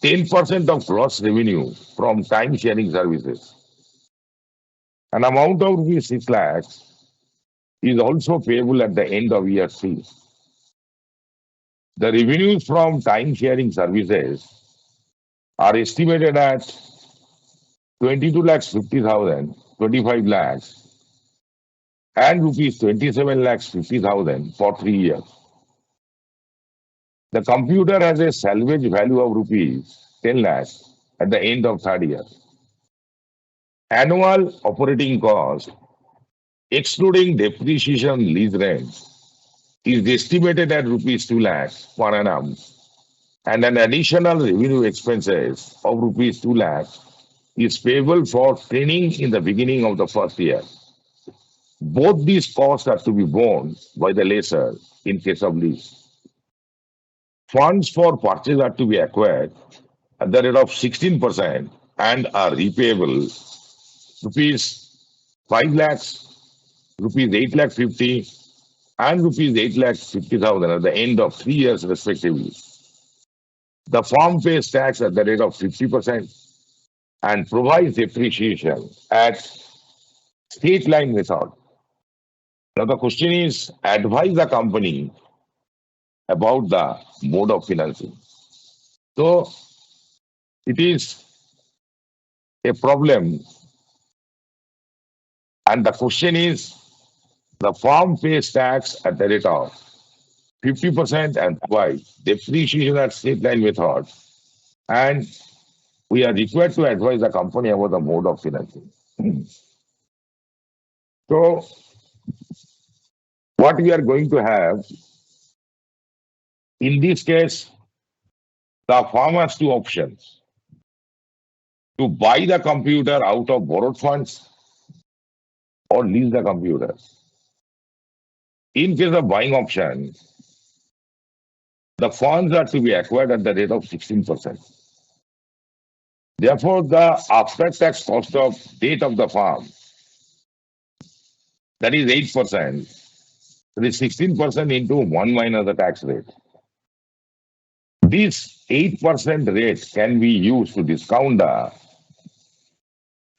10% of gross revenue from time sharing services. An amount of rupees 6 lakhs is also payable at the end of year 3. The revenues from time sharing services are estimated at 22 lakhs 50,000, 25 lakhs, and rupees 27 lakhs 50,000 for 3 years. The computer has a salvage value of rupees 10 lakhs at the end of third year. Annual operating cost, excluding depreciation lease rent, is estimated at rupees 2 lakhs per annum, and an additional revenue expenses of rupees 2 lakhs is payable for training in the beginning of the first year. Both these costs are to be borne by the lessor in case of lease. Funds for purchase are to be acquired at the rate of 16% and are repayable rupees 5 lakhs, rupees 8 lakh 50, and rupees 8 lakh 50,000 at the end of 3 years respectively. The firm pays tax at the rate of 50% and provides depreciation at straight line method. Now the question is, advise the company about the mode of financing. So it is a problem, and the question is, the firm pays tax at the rate of 50% and provides depreciation at straight line method, and we are required to advise the company about the mode of financing. So what we are going to have, In this case, the firm has two options: to buy the computer out of borrowed funds or lease the computer. In case of buying option, the funds are to be acquired at the rate of 16%. Therefore, the after-tax cost of debt of the firm, that is 8%, that is 16% into 1 minus the tax rate. This 8% rate can be used to discount the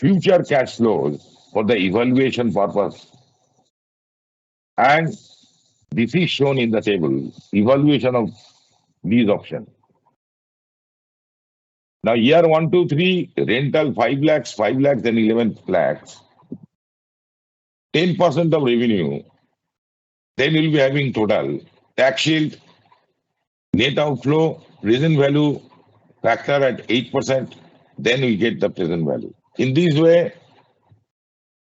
future cash flows for the evaluation purpose. And this is shown in the table, evaluation of these options. Now, year 1, 2, 3, rental 5 lakhs, 5 lakhs, then 11 lakhs. 10% of revenue, then we'll be having total tax shield, net outflow, present value factor at 8%, then we get the present value. In this way,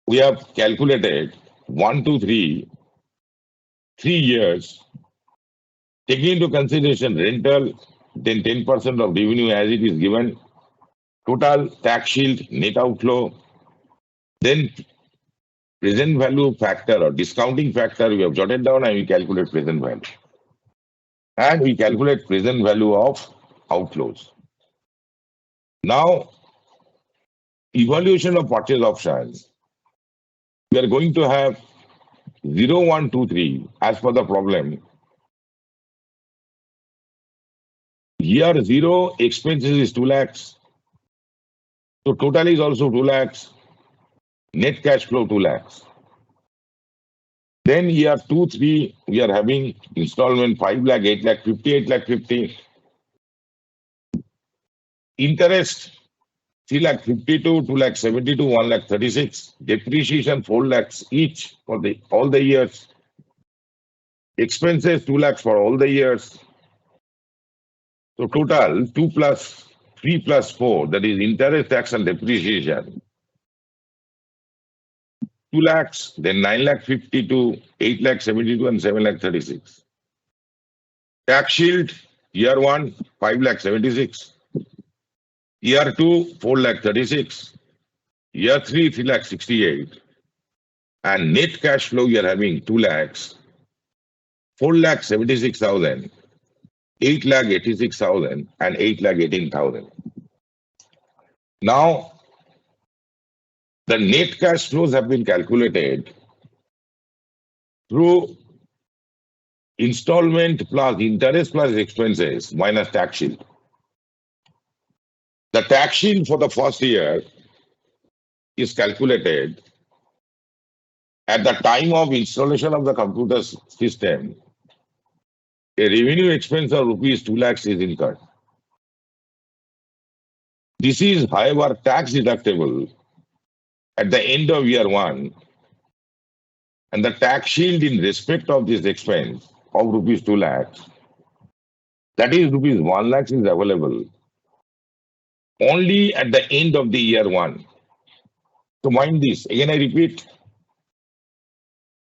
we have calculated 1, 2, 3 years, taking into consideration rental, then 10% of revenue as it is given, total tax shield, net outflow, then present value factor or discounting factor we have jotted down and we calculate present value. And we calculate present value of outflows. Now, evaluation of purchase options, we are going to have 0, 1, 2, 3 as per the problem. Year 0 expenses is 2 lakhs. So total is also 2 lakhs. Net cash flow 2 lakhs. Then year 2, 3, we are having installment 5 lakh, 8 lakh, 50, 8 lakh, 50. Interest 3 lakh 52, 2 lakh 72, 1 lakh 36. Depreciation 4 lakhs each for all the years. Expenses 2 lakhs for all the years. So total 2 plus 3 plus 4, that is interest, tax and depreciation. 2 lakhs, then 9 lakh 52, 8 lakh 72 and 7 lakh 36. Tax shield, year 1, 5 lakh 76. Year 2, 4 lakh 36. Year 3, 3 lakh 68. And net cash flow, you are having 2 lakhs, 4 lakh 76,000, 8 lakh 86,000 and 8 lakh 18,000. Now, the net cash flows have been calculated through installment plus interest plus expenses minus tax shield. The tax shield for the first year is calculated at the time of installation of the computer system. A revenue expense of rupees 2 lakhs is incurred. This is, however, tax deductible at the end of year 1, and the tax shield in respect of this expense of rupees 2 lakhs, that is rupees 1 lakhs, is available only at the end of the year 1. So mind this, again I repeat,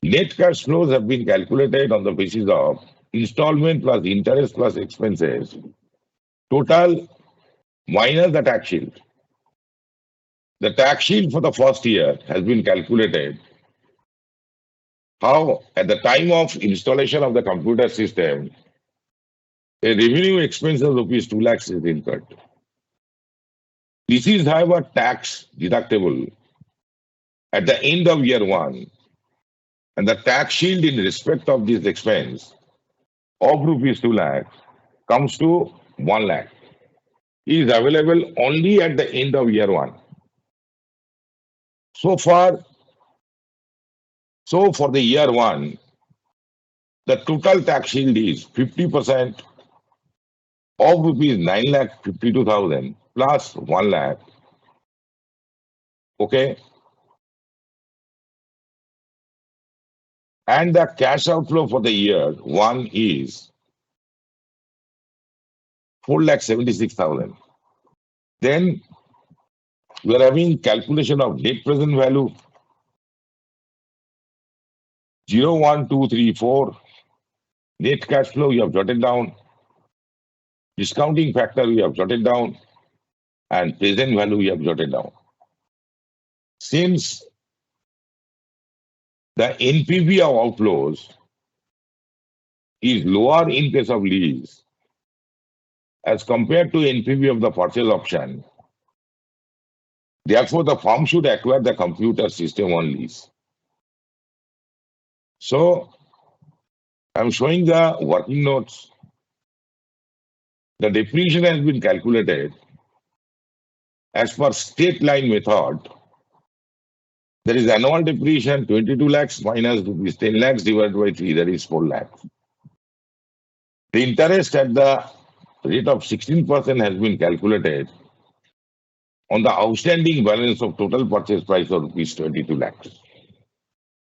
net cash flows have been calculated on the basis of installment plus interest plus expenses, total minus the tax shield. The tax shield for the first year has been calculated how at the time of installation of the computer system, a revenue expense of rupees 2 lakhs is incurred. This is, however, tax deductible at the end of year 1, and the tax shield in respect of this expense of rupees 2 lakhs comes to 1 lakh. It is available only at the end of year 1. So for the year 1, the total tax shield is 50% of rupees 9 lakh 52,000 plus 1 lakh. Okay. And the cash outflow for the year 1 is 4 lakh 76,000. Then we are having calculation of net present value 0, 1, 2, 3, 4. Net cash flow you have jotted down. discounting factor we have jotted down, and present value we have jotted down. Since the NPV of outflows is lower in case of lease as compared to NPV of the purchase option, therefore the firm should acquire the computer system on lease. So I'm showing the working notes. The depreciation has been calculated as per state line method. There is annual depreciation 22 lakhs minus rupees 10 lakhs divided by 3, that is 4 lakhs. The interest at the rate of 16% has been calculated on the outstanding balance of total purchase price of rupees 22 lakhs.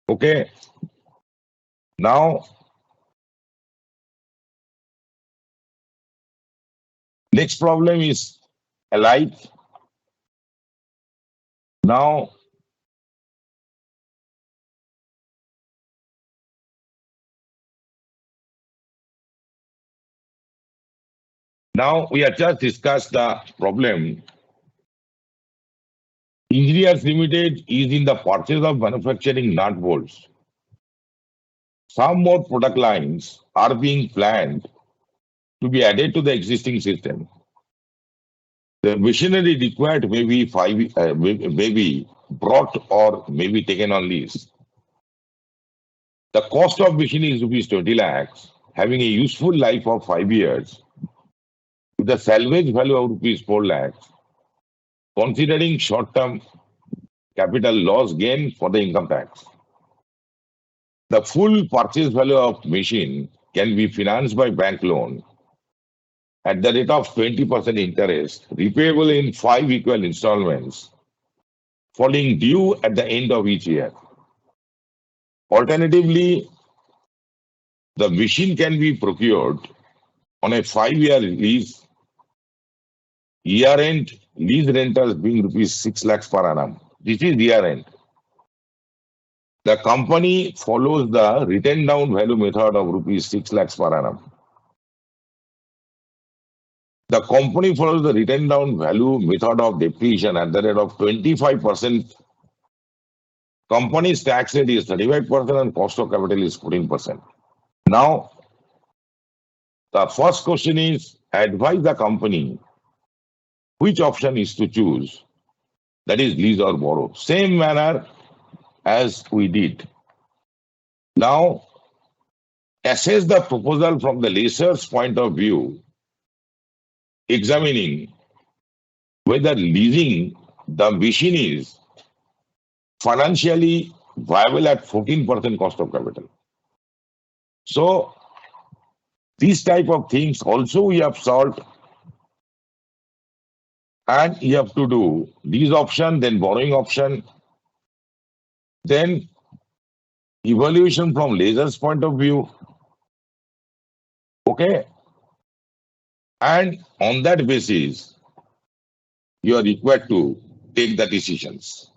Okay. Now, next problem is alike. Now, we have just discussed the problem. Engineers Limited is in the purchase of manufacturing nut bolts. Some more product lines are being planned to be added to the existing system. The machinery required may be brought or may be taken on lease. The cost of machinery is rupees 20 lakhs, having a useful life of 5 years, with a salvage value of rupees 4 lakhs, considering short-term capital loss gain for the income tax. The full purchase value of machine can be financed by bank loan at the rate of 20% interest, repayable in 5 equal installments, falling due at the end of each year. Alternatively, the machine can be procured on a 5-year lease, year-end lease rentals being rupees 6 lakhs per annum. This is year-end. The company follows the written down value method of rupees 6 lakhs per annum. The company follows the written down value method of depreciation at the rate of 25%. Company's tax rate is 35% and cost of capital is 14%. Now, the first question is, advise the company which option is to choose, that is lease or borrow. Same manner as we did. Now, assess the proposal from the lessor's point of view, examining whether leasing the machine is financially viable at 14% cost of capital. So, these type of things also we have solved, and you have to do lease option, then borrowing option, then evaluation from lessor's point of view. Okay. And on that basis, you are required to take the decisions.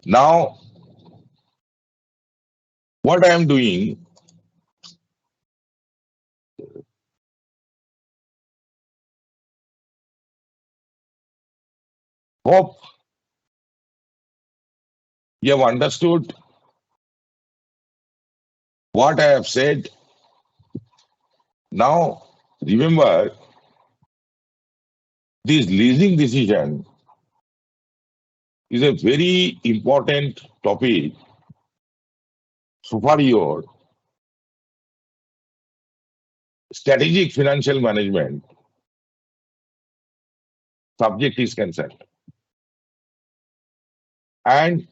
Now, what I am doing, hope you have understood what I have said. Now, remember, this leasing decision is a very important topic. So far, your strategic financial management subject is concerned. And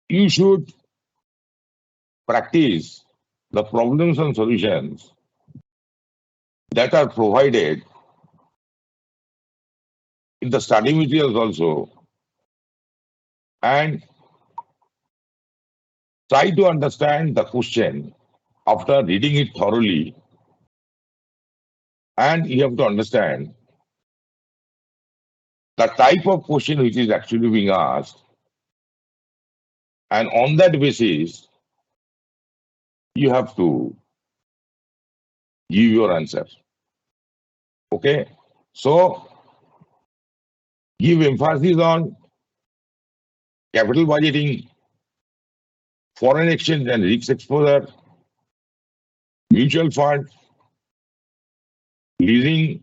you should practice the problems and solutions that are provided in the study materials also, and try to understand the question after reading it thoroughly. And you have to understand the type of question which is actually being asked, and on that basis, you have to give your answer. Okay, so give emphasis on capital budgeting, foreign exchange and risk exposure, mutual fund, leasing,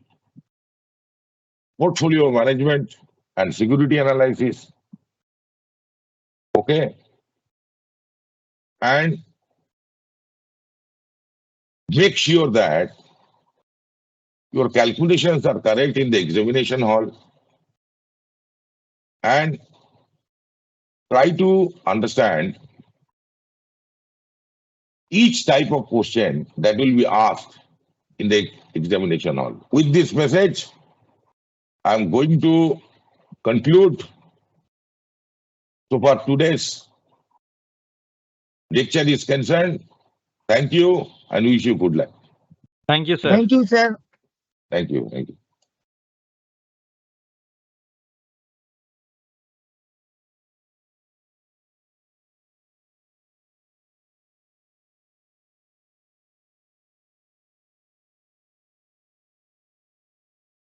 portfolio management, and security analysis. Okay, and make sure that your calculations are correct in the examination hall, and try to understand each type of question that will be asked in the examination hall. With this message, I'm going to conclude. So far today's lecture is concerned. Thank you and wish you good luck. Thank you, sir. Thank you, sir. Thank you. Thank you.